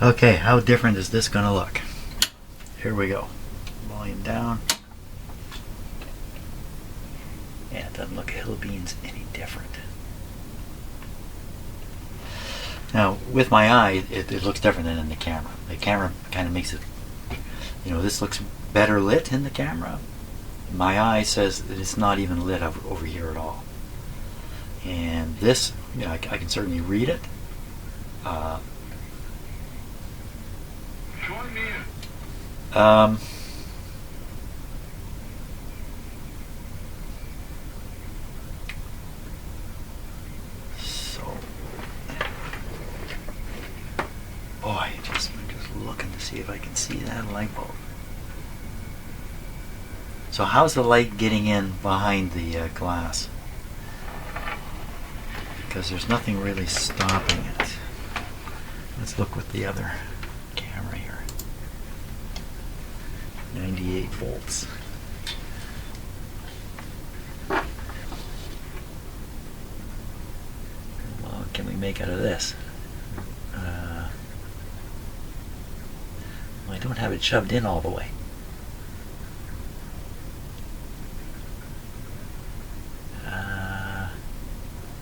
[SPEAKER 1] Okay, how different is this going to look? Here we go. Volume down. Yeah, it doesn't look a hill beans any different. Now, with my eye, it looks different than in the camera. The camera kind of makes it, this looks better lit in the camera. My eye says that it's not even lit over here at all. And this, I can certainly read it.
[SPEAKER 2] Join me in.
[SPEAKER 1] I'm just looking to see if I can see that light bulb. So how's the light getting in behind the glass? Because there's nothing really stopping it. Let's look with the other camera here. 98 volts. What can we make out of this? I don't have it shoved in all the way.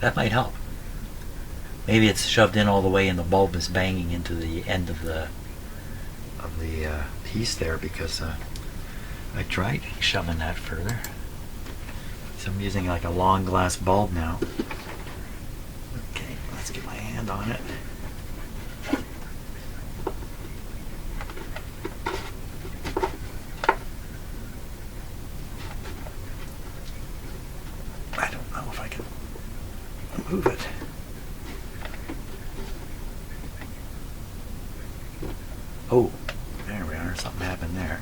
[SPEAKER 1] That might help. Maybe it's shoved in all the way and the bulb is banging into the end of the piece there, because I tried shoving that further. So I'm using like a long glass bulb now. Okay, let's get my hand on it. I don't know if I can move it. Oh, there we are. Something happened there.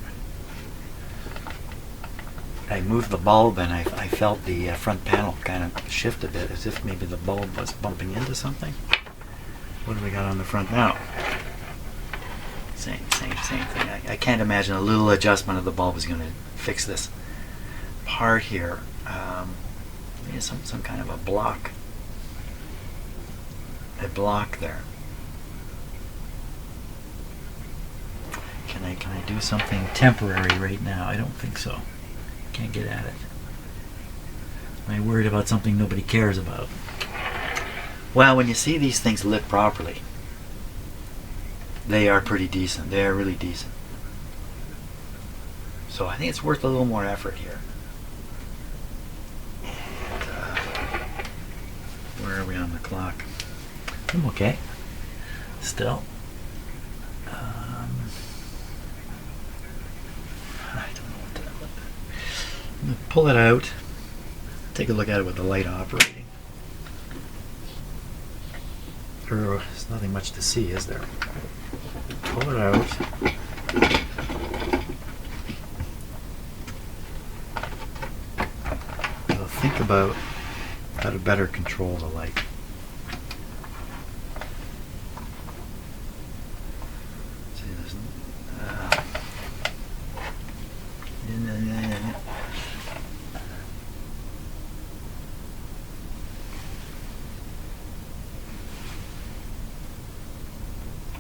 [SPEAKER 1] I moved the bulb and I felt the front panel kind of shift a bit, as if maybe the bulb was bumping into something. What do we got on the front now? Same thing. I can't imagine a little adjustment of the bulb is going to fix this part here. Maybe some kind of a block there. Can I do something temporary right now? I don't think so. Can't get at it. Am I worried about something nobody cares about? Well, when you see these things lit properly, they are pretty decent. They are really decent. So I think it's worth a little more effort here. And, where are we on the clock? I'm okay. Still. I don't know what to do. I'm going to pull it out. Take a look at it with the light operating. There's nothing much to see, is there? Pull it out. I'll think about how to better control the light. See, there's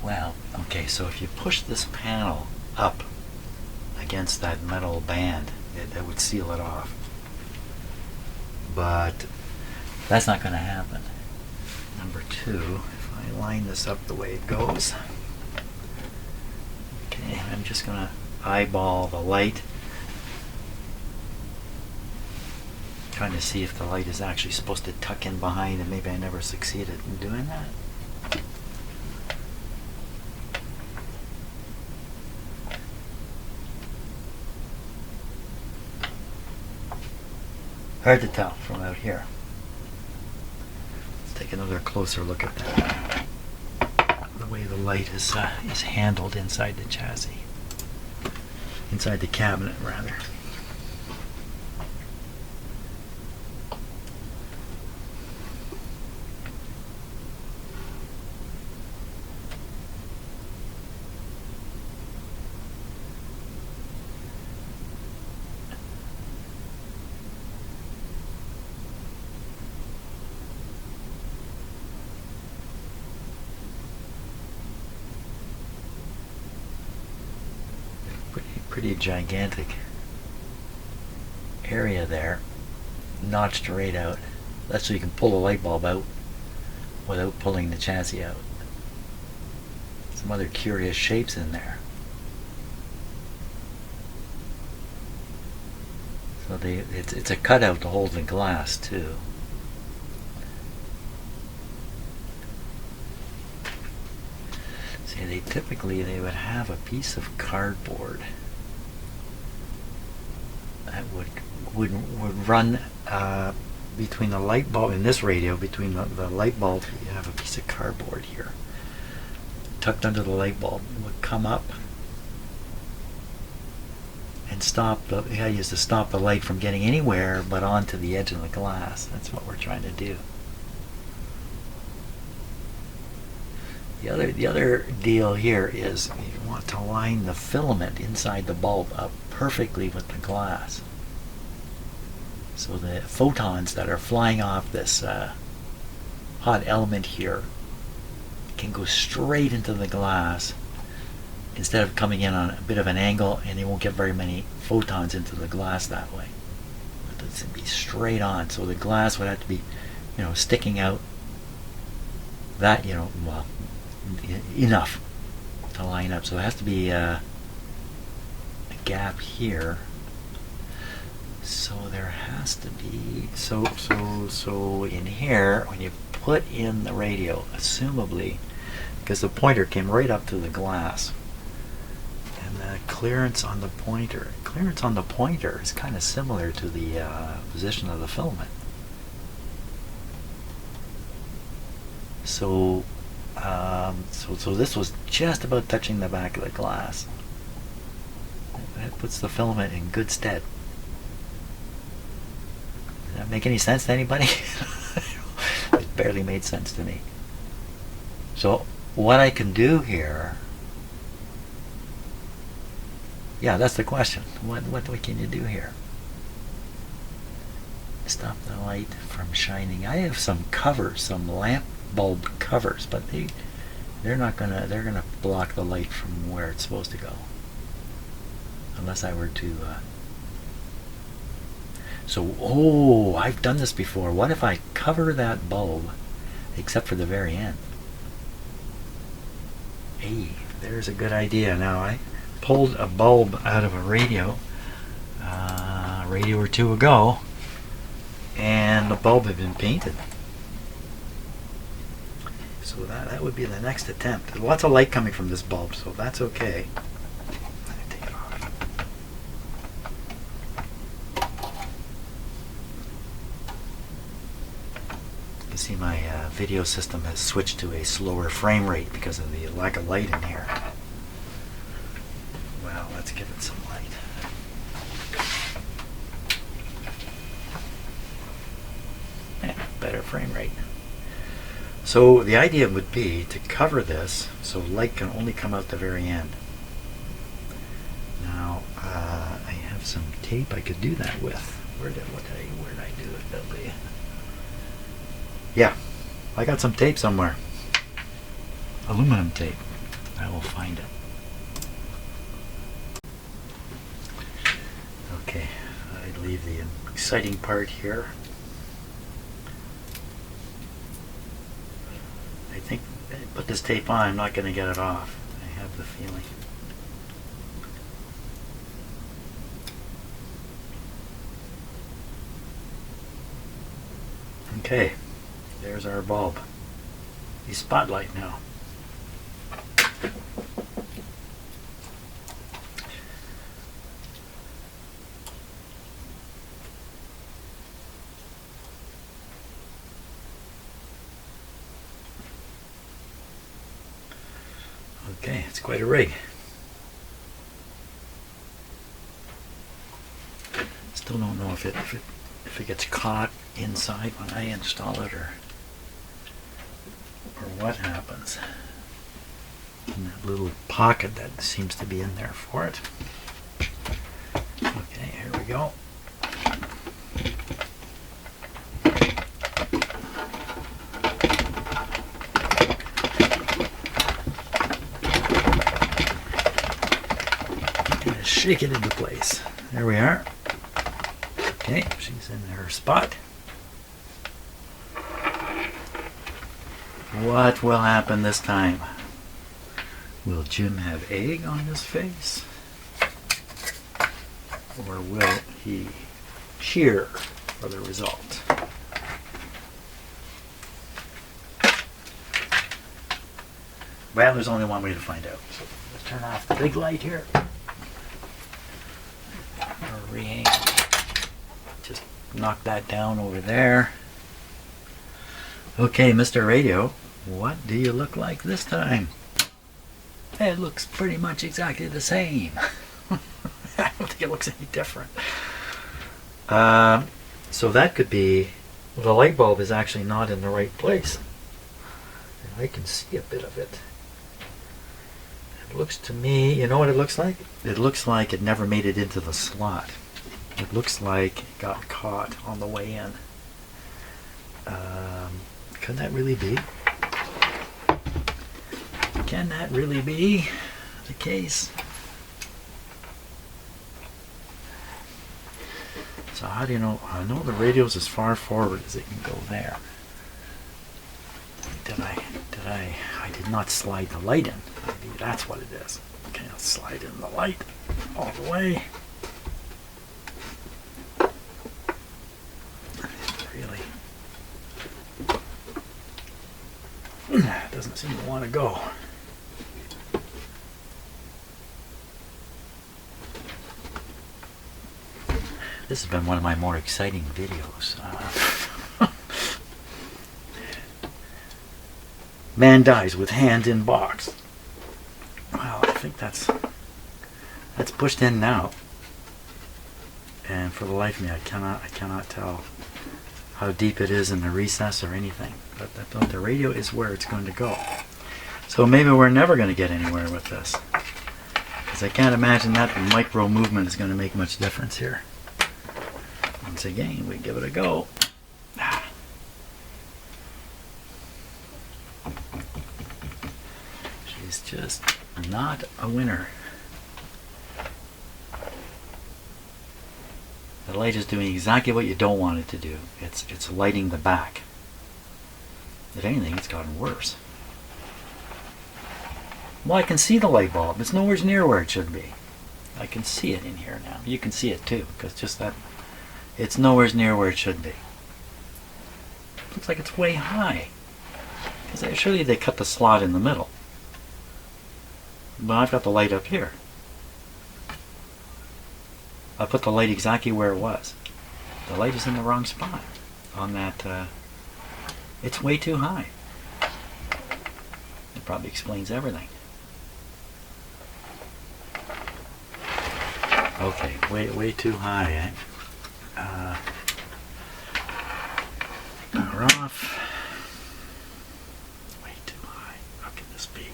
[SPEAKER 1] Well, okay, so if you push this panel up against that metal band, that would seal it off. But that's not going to happen. Number two, if I line this up the way it goes, okay, I'm just going to eyeball the light, trying to see if the light is actually supposed to tuck in behind, and maybe I never succeeded in doing that. Hard to tell from out here. Let's take another closer look at that. The way the light is handled inside the chassis. Inside the cabinet, rather. Pretty gigantic area there, notched right out. That's so you can pull the light bulb out without pulling the chassis out. Some other curious shapes in there. So it's a cutout to hold the glass too. See, they would have a piece of cardboard that would run between the light bulb in this radio, between the light bulb. You have a piece of cardboard here tucked under the light bulb. It would come up and stop the idea is to stop the light from getting anywhere but onto the edge of the glass. That's what we're trying to do. The other deal here is you want to line the filament inside the bulb up perfectly with the glass. So the photons that are flying off this hot element here can go straight into the glass instead of coming in on a bit of an angle, and you won't get very many photons into the glass that way. But it's going to be straight on, so the glass would have to be, sticking out that, well, enough to line up. So there has to be a gap here. So there has to be so in here, when you put in the radio, assumably, because the pointer came right up to the glass, and the clearance on the pointer is kind of similar to the position of the filament. So this was just about touching the back of the glass. That puts the filament in good stead. make any sense to anybody? It barely made sense to me. So what I can do here, yeah, that's the question. What can you do here? Stop the light from shining. I have some covers, some lamp bulb covers, but they're gonna block the light from where it's supposed to go. Unless I were to so I've done this before. What if I cover that bulb except for the very end? Hey, there's a good idea. Now I pulled a bulb out of a radio or two ago, and the bulb had been painted. So that would be the next attempt. There's lots of light coming from this bulb, so that's okay. Take it off. You can see my video system has switched to a slower frame rate because of the lack of light in here. Well, let's give it some light. Yeah, better frame rate. So the idea would be to cover this so light can only come out the very end. Now I have some tape I could do that with. Where did I do it, Billy? Yeah, I got some tape somewhere. Aluminum tape. I will find it. Okay, I'd leave the exciting part here. I think put this tape on, I'm not going to get it off. I have the feeling. Okay, there's our bulb. The spotlight now. Okay, it's quite a rig. Still don't know if it gets caught inside when I install it or what happens. In that little pocket that seems to be in there for it. Okay, here we go. Shake it into place. There we are. Okay, she's in her spot. What will happen this time? Will Jim have egg on his face? Or will he cheer for the result? Well, there's only one way to find out. So let's turn off the big light here. Rehang. Just knock that down over there. Okay, Mr. Radio, what do you look like this time? It looks pretty much exactly the same. I don't think it looks any different. So that could be the light bulb is actually not in the right place. And I can see a bit of it. It looks to me, you know what it looks like? It looks like it never made it into the slot. It looks like it got caught on the way in. Can that really be? Can that really be the case? So how do you know? I know the radio's as far forward as it can go there. I did not slide the light in. Maybe that's what it is. Okay, I'll slide in the light all the way. Really, it doesn't seem to want to go. This has been one of my more exciting videos. Man dies with hand in box. Well, I think that's pushed in now. And for the life of me, I cannot tell how deep it is in the recess or anything. But the radio is where it's going to go. So maybe we're never going to get anywhere with this. Because I can't imagine that micro movement is going to make much difference here. Once again, we give it a go. She's just not a winner. The light is doing exactly what you don't want it to do. It's lighting the back. If anything, it's gotten worse. Well, I can see the light bulb. It's nowhere near where it should be. I can see it in here now. You can see it too, because just that, it's nowhere near where it should be. Looks like it's way high. Because surely they cut the slot in the middle. But I've got the light up here. I put the light exactly where it was. The light is in the wrong spot on that. It's way too high. It probably explains everything. Okay, way too high, eh? Power off. Way too high. How can this be?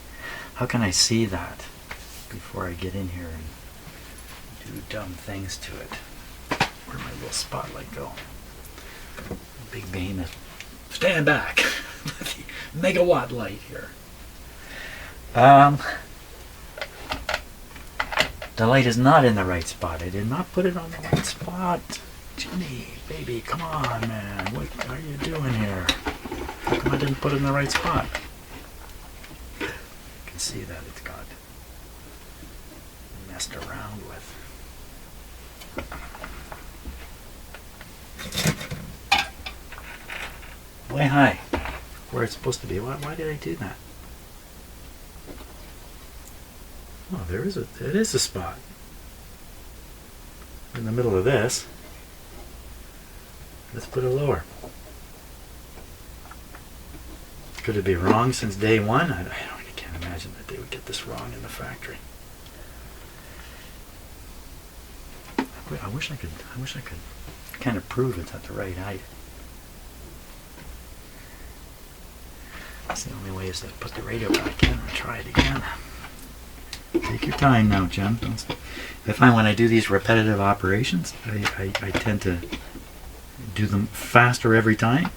[SPEAKER 1] How can I see that before I get in here and do dumb things to it? Where'd my little spotlight go? Big behemoth. Stand back! Megawatt light here. The light is not in the right spot. I did not put it on the right spot. Jimmy, baby, come on, man. What are you doing here? How come I didn't put it in the right spot? You can see that it's got messed around with. Way high. Where it's supposed to be. Why did I do that? Oh, it is a spot. In the middle of this. Let's put it lower. Could it be wrong since day one? I can't imagine that they would get this wrong in the factory. I wish I could kind of prove it's at the right height. That's the only way is to put the radio back in and try it again. Take your time now, Jim. I find when I do these repetitive operations, I tend to do them faster every time,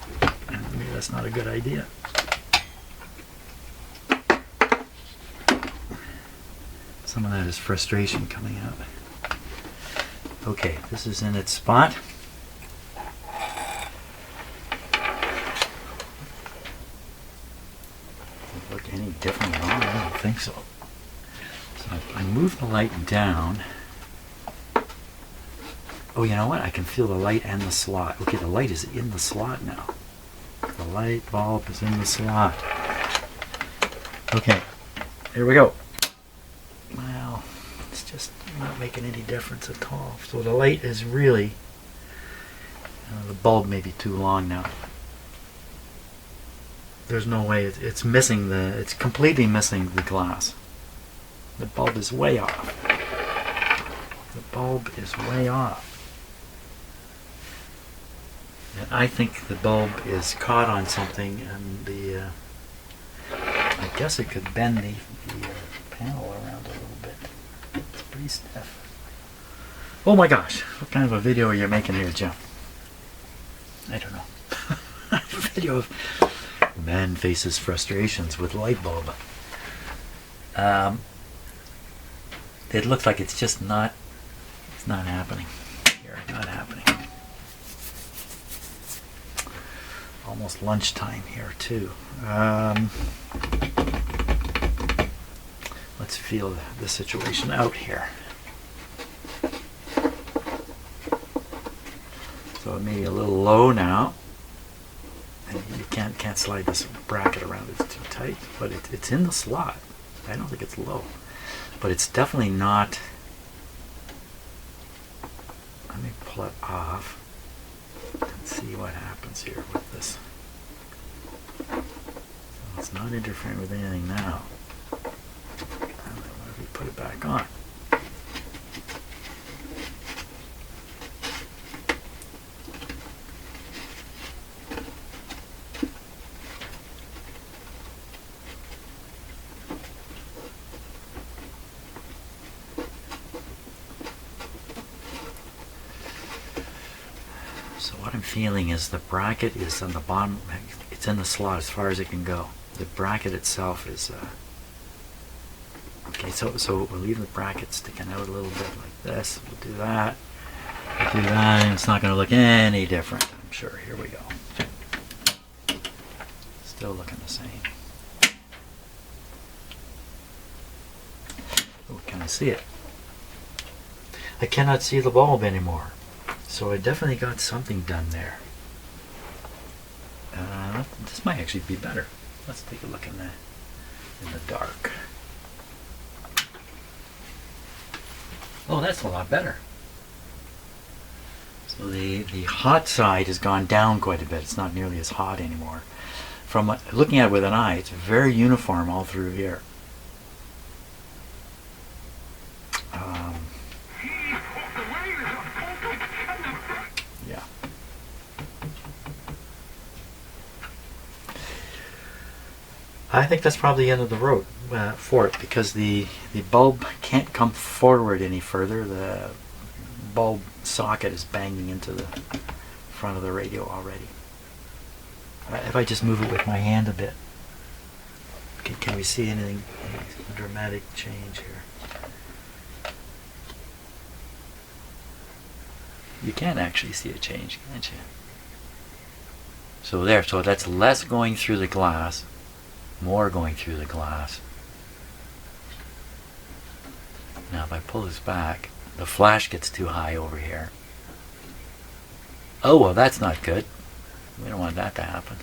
[SPEAKER 1] and maybe that's not a good idea. Some of that is frustration coming out. Okay, this is in its spot. Doesn't look any different at all. I don't think so. So I move the light down. Oh, you know what? I can feel the light and the slot. Okay, the light is in the slot now. The light bulb is in the slot. Okay, here we go. Well, it's just not making any difference at all. So the light is really, the bulb may be too long now. There's no way, it's missing it's completely missing the glass. The bulb is way off. The bulb is way off. And I think the bulb is caught on something, and I guess it could bend the panel around a little bit. It's pretty stiff. Oh my gosh, what kind of a video are you making here, Jim? I don't know. A video of man faces frustrations with light bulb. It looks like it's just not happening here, not happening. Almost lunchtime here too. Let's feel the situation out here. So it may be a little low now. And you can't slide this bracket around, it's too tight, but it's in the slot. I don't think it's low, but it's definitely not. Let me pull it off and see what happens here with this. So it's not interfering with anything now. And then what if we put it back on? So what I'm feeling is the bracket is on the bottom. It's in the slot as far as it can go. The bracket itself is okay. So we'll leave the bracket sticking out a little bit like this. We'll do that. We'll do that, and it's not going to look any different, I'm sure. Here we go. Still looking the same. Oh, can I see it? I cannot see the bulb anymore. So I definitely got something done there. This might actually be better. Let's take a look in the dark. Oh, that's a lot better. So the hot side has gone down quite a bit. It's not nearly as hot anymore. From looking at it with an eye, it's very uniform all through here. Yeah. I think that's probably the end of the road for it, because the bulb can't come forward any further. The bulb socket is banging into the front of the radio already. If I just move it with my hand a bit, can we see anything, any dramatic change here? You can actually see a change, can't you? So there, so that's less going through the glass, more going through the glass. Now if I pull this back, the flash gets too high over here. Oh, well, that's not good. We don't want that to happen.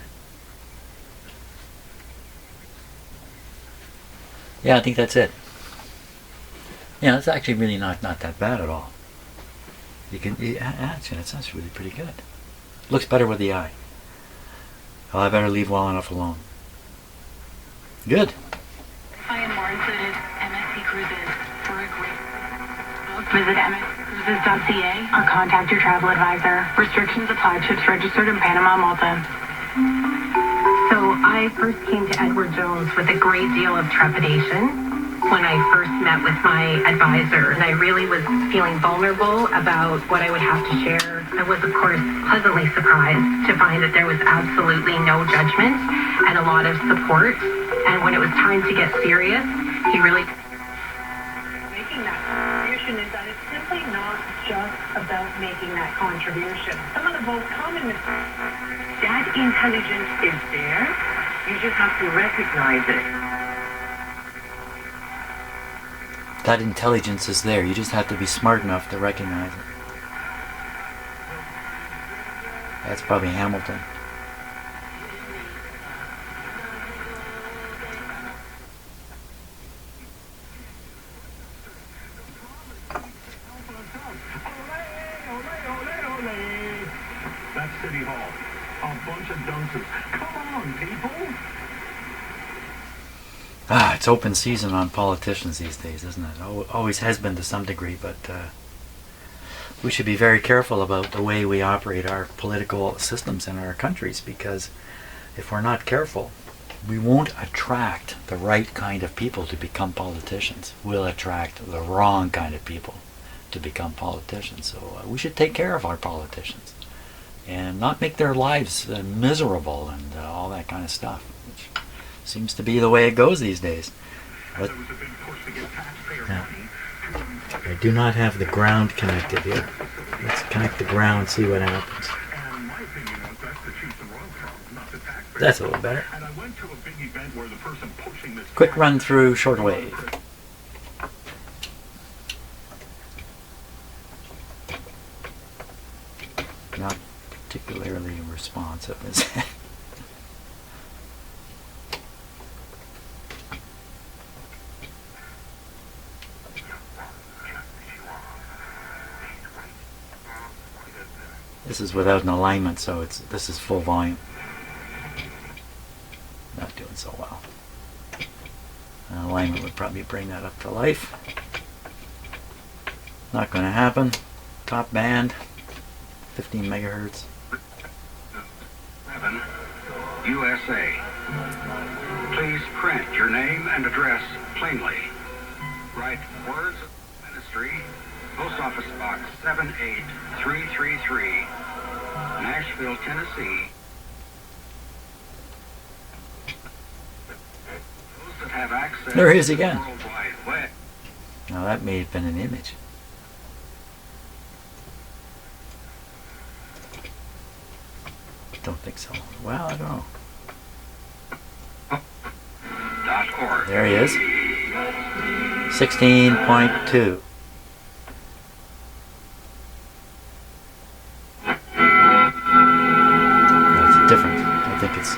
[SPEAKER 1] Yeah, I think that's it. Yeah, it's actually really not that bad at all. You can, actually, it sounds really pretty good. Looks better with the eye. Well, I better leave well enough alone. Good.
[SPEAKER 3] I am Martha MSC Cruises for a great visit msccruises.ca or contact your travel advisor. Restrictions apply. Ships registered in Panama, Malta. So I first came to Edward Jones with a great deal of trepidation when I first met with my advisor, and I really was feeling vulnerable about what I would have to share. I was, of course, pleasantly surprised to find that there was absolutely no judgment and a lot of support. And when it was time to get serious, he really...
[SPEAKER 4] Making that contribution is that it's simply not just about making that contribution. Some of the most common mistakes. That intelligence is there. You just have to recognize it.
[SPEAKER 1] That intelligence is there. You just have to be smart enough to recognize it. That's probably Hamilton.
[SPEAKER 5] That's City Hall. A bunch of dunces. Come on, people!
[SPEAKER 1] It's open season on politicians these days, isn't it? Always has been to some degree, but we should be very careful about the way we operate our political systems in our countries, because if we're not careful, we won't attract the right kind of people to become politicians. We'll attract the wrong kind of people to become politicians. So we should take care of our politicians and not make their lives miserable and all that kind of stuff, which seems to be the way it goes these days. But now, I do not have the ground connected here. Let's connect the ground, see what happens. That's a little better. Quick run through shortwave. Not particularly responsive, is it? This is without an alignment, so this is full volume. Not doing so well. An alignment would probably bring that up to life. Not going to happen. Top band, 15 megahertz.
[SPEAKER 6] 7, USA. Please print your name and address plainly. Write words of ministry, Post Office Box 78333, Nashville, Tennessee. Those that have access
[SPEAKER 1] There he is
[SPEAKER 6] to the
[SPEAKER 1] again.
[SPEAKER 6] World Wide Web.
[SPEAKER 1] Now that may have been an image. Don't think so. Well, I don't know.
[SPEAKER 6] .org.
[SPEAKER 1] There he is. 16.2. That's different. I think it's...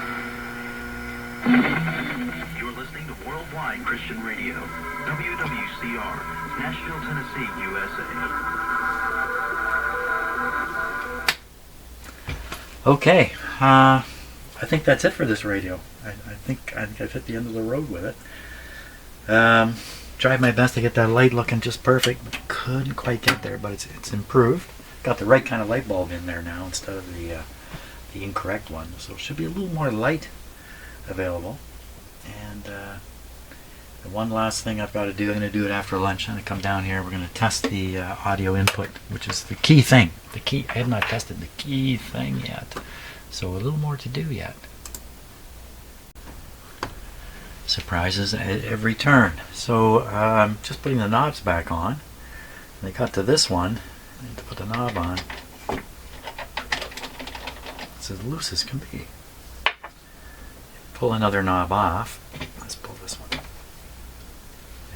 [SPEAKER 5] You're listening to Worldwide Christian Radio, WWCR, Nashville, Tennessee, USA.
[SPEAKER 1] Okay. I think that's it for this radio. I think I've hit the end of the road with it. Tried my best to get that light looking just perfect, but couldn't quite get there. But it's improved. Got the right kind of light bulb in there now instead of the incorrect one. So it should be a little more light available. And the one last thing I've got to do, I'm going to do it after lunch. I'm going to come down here. We're going to test the audio input, which is the key thing. The key. I have not tested the key thing yet. So a little more to do yet. Surprises at every turn. So just putting the knobs back on. And I got to this one. And to put the knob on, it's as loose as can be. Pull another knob off. Let's pull this one.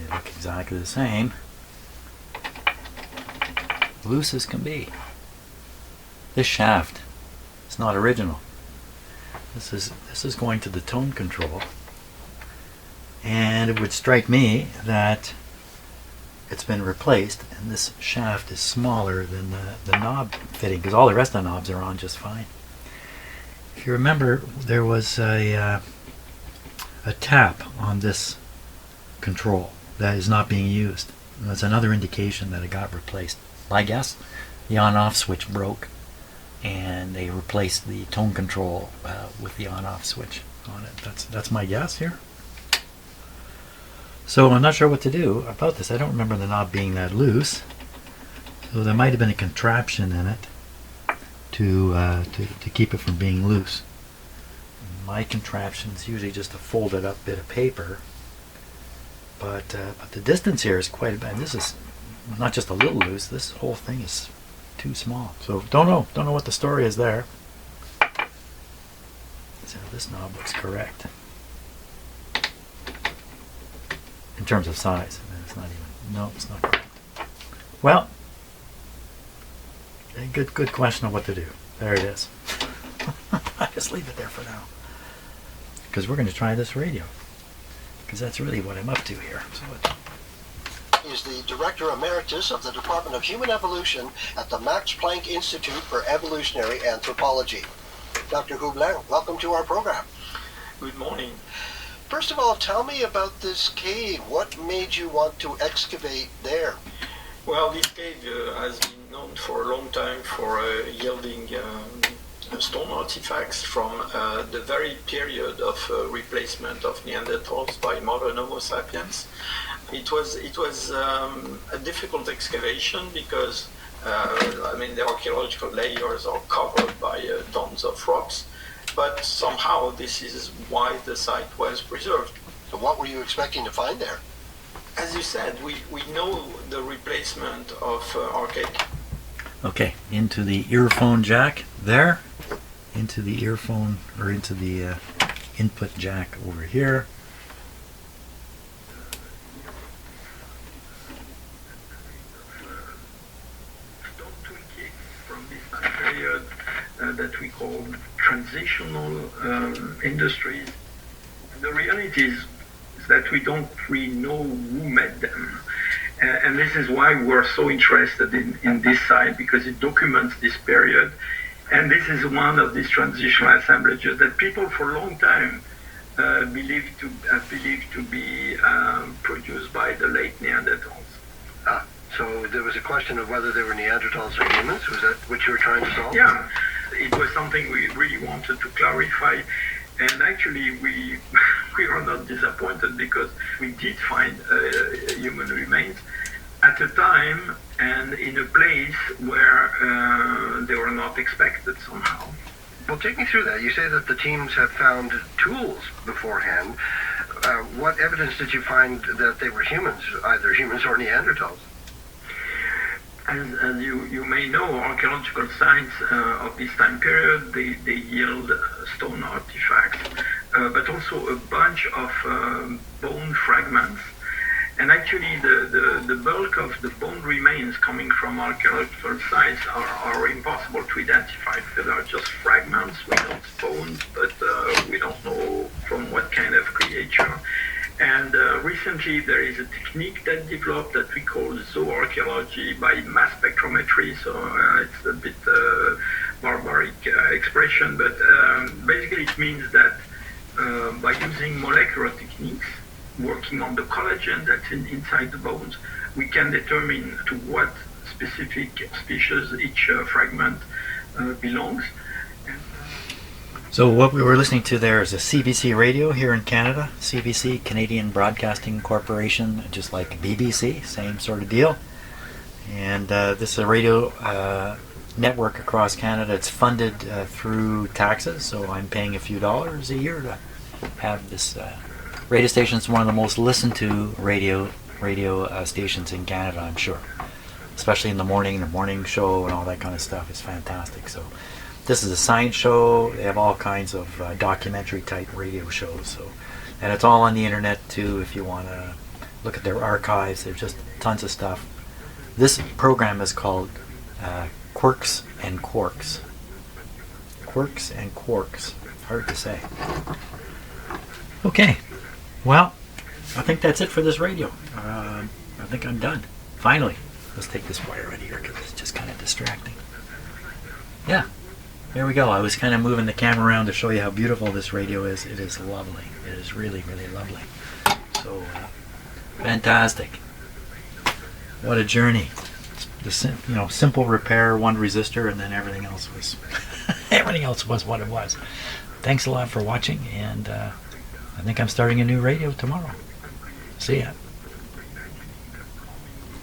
[SPEAKER 1] They look exactly the same. Loose as can be. This shaft is not original. This is going to the tone control. And it would strike me that it's been replaced and this shaft is smaller than the knob fitting, because all the rest of the knobs are on just fine. If you remember, there was a tap on this control that is not being used. And that's another indication that it got replaced. My guess, the on-off switch broke and they replaced the tone control with the on-off switch on it. That's my guess here. So I'm not sure what to do about this. I don't remember the knob being that loose. So there might have been a contraption in it to keep it from being loose. My contraption is usually just a folded up bit of paper. But the distance here is quite a bit. This is not just a little loose. This whole thing is too small. So don't know what the story is there. So this knob looks correct. In terms of size. It's not even, no, it's not correct. Well, a good question of what to do. There it is. I just leave it there for now. Because we're going to try this radio. Because that's really what I'm up to here. So
[SPEAKER 7] is the Director Emeritus of the Department of Human Evolution at the Max Planck Institute for Evolutionary Anthropology. Dr. Houblin, welcome to our program.
[SPEAKER 8] Good morning.
[SPEAKER 7] First of all, tell me about this cave. What made you want to excavate there?
[SPEAKER 8] Well, this cave has been known for a long time for yielding stone artifacts from the very period of replacement of Neanderthals by modern Homo sapiens. It was a difficult excavation because the archaeological layers are covered by tons of rocks. But somehow this is why the site was preserved.
[SPEAKER 7] So what were you expecting to find there?
[SPEAKER 8] As you said, we know the replacement of archaic.
[SPEAKER 1] okay, into the earphone jack there, into the earphone, or into the input jack over here.
[SPEAKER 5] Stone twinkings from this time period that we call transitional industries. The reality is that we don't really know who made them. And this is why we're so interested in this site, because it documents this period. And this is one of these transitional assemblages that people for a long time believed to be produced by the late Neanderthals.
[SPEAKER 7] So there was a question of whether they were Neanderthals or humans? Was that what you were trying to solve?
[SPEAKER 5] Yeah, it was something we really wanted to clarify. And actually, we were not disappointed because we did find human remains at a time and in a place where they were not expected somehow.
[SPEAKER 7] Well, take me through that. You say that the teams have found tools beforehand. What evidence did you find that they were humans, either humans or Neanderthals?
[SPEAKER 5] As you may know, archaeological sites of this time period, they yield stone artifacts, but also a bunch of bone fragments. And actually, the bulk of the bone remains coming from archaeological sites are impossible to identify because they are just fragments. We know it's bones, but we don't know from what kind of creature. And recently, there is a technique that developed that we call zooarchaeology by mass spectrometry. So it's a bit barbaric expression, but basically it means that by using molecular techniques, working on the collagen that's inside the bones, we can determine to what specific species each fragment belongs.
[SPEAKER 1] So what we were listening to there is a CBC radio here in Canada, CBC, Canadian Broadcasting Corporation, just like BBC, same sort of deal. And this is a radio network across Canada. It's funded through taxes, so I'm paying a few dollars a year to have this radio station. It's one of the most listened to radio stations in Canada, I'm sure. Especially in the morning show and all that kind of stuff. It's fantastic. So this is a science show. They have all kinds of documentary type radio shows. So, and it's all on the internet too if you want to look at their archives. There's just tons of stuff. This program is called Quirks and Quarks. Quirks and Quarks. Hard to say. Okay. Well, I think that's it for this radio. I think I'm done. Finally. Let's take this wire out of here because it's just kind of distracting. Yeah. There we go. I was kind of moving the camera around to show you how beautiful this radio is. It is lovely. It is really, really lovely. So, fantastic. What a journey. The simple repair, one resistor, and then everything else was what it was. Thanks a lot for watching, and I think I'm starting a new radio tomorrow. See ya.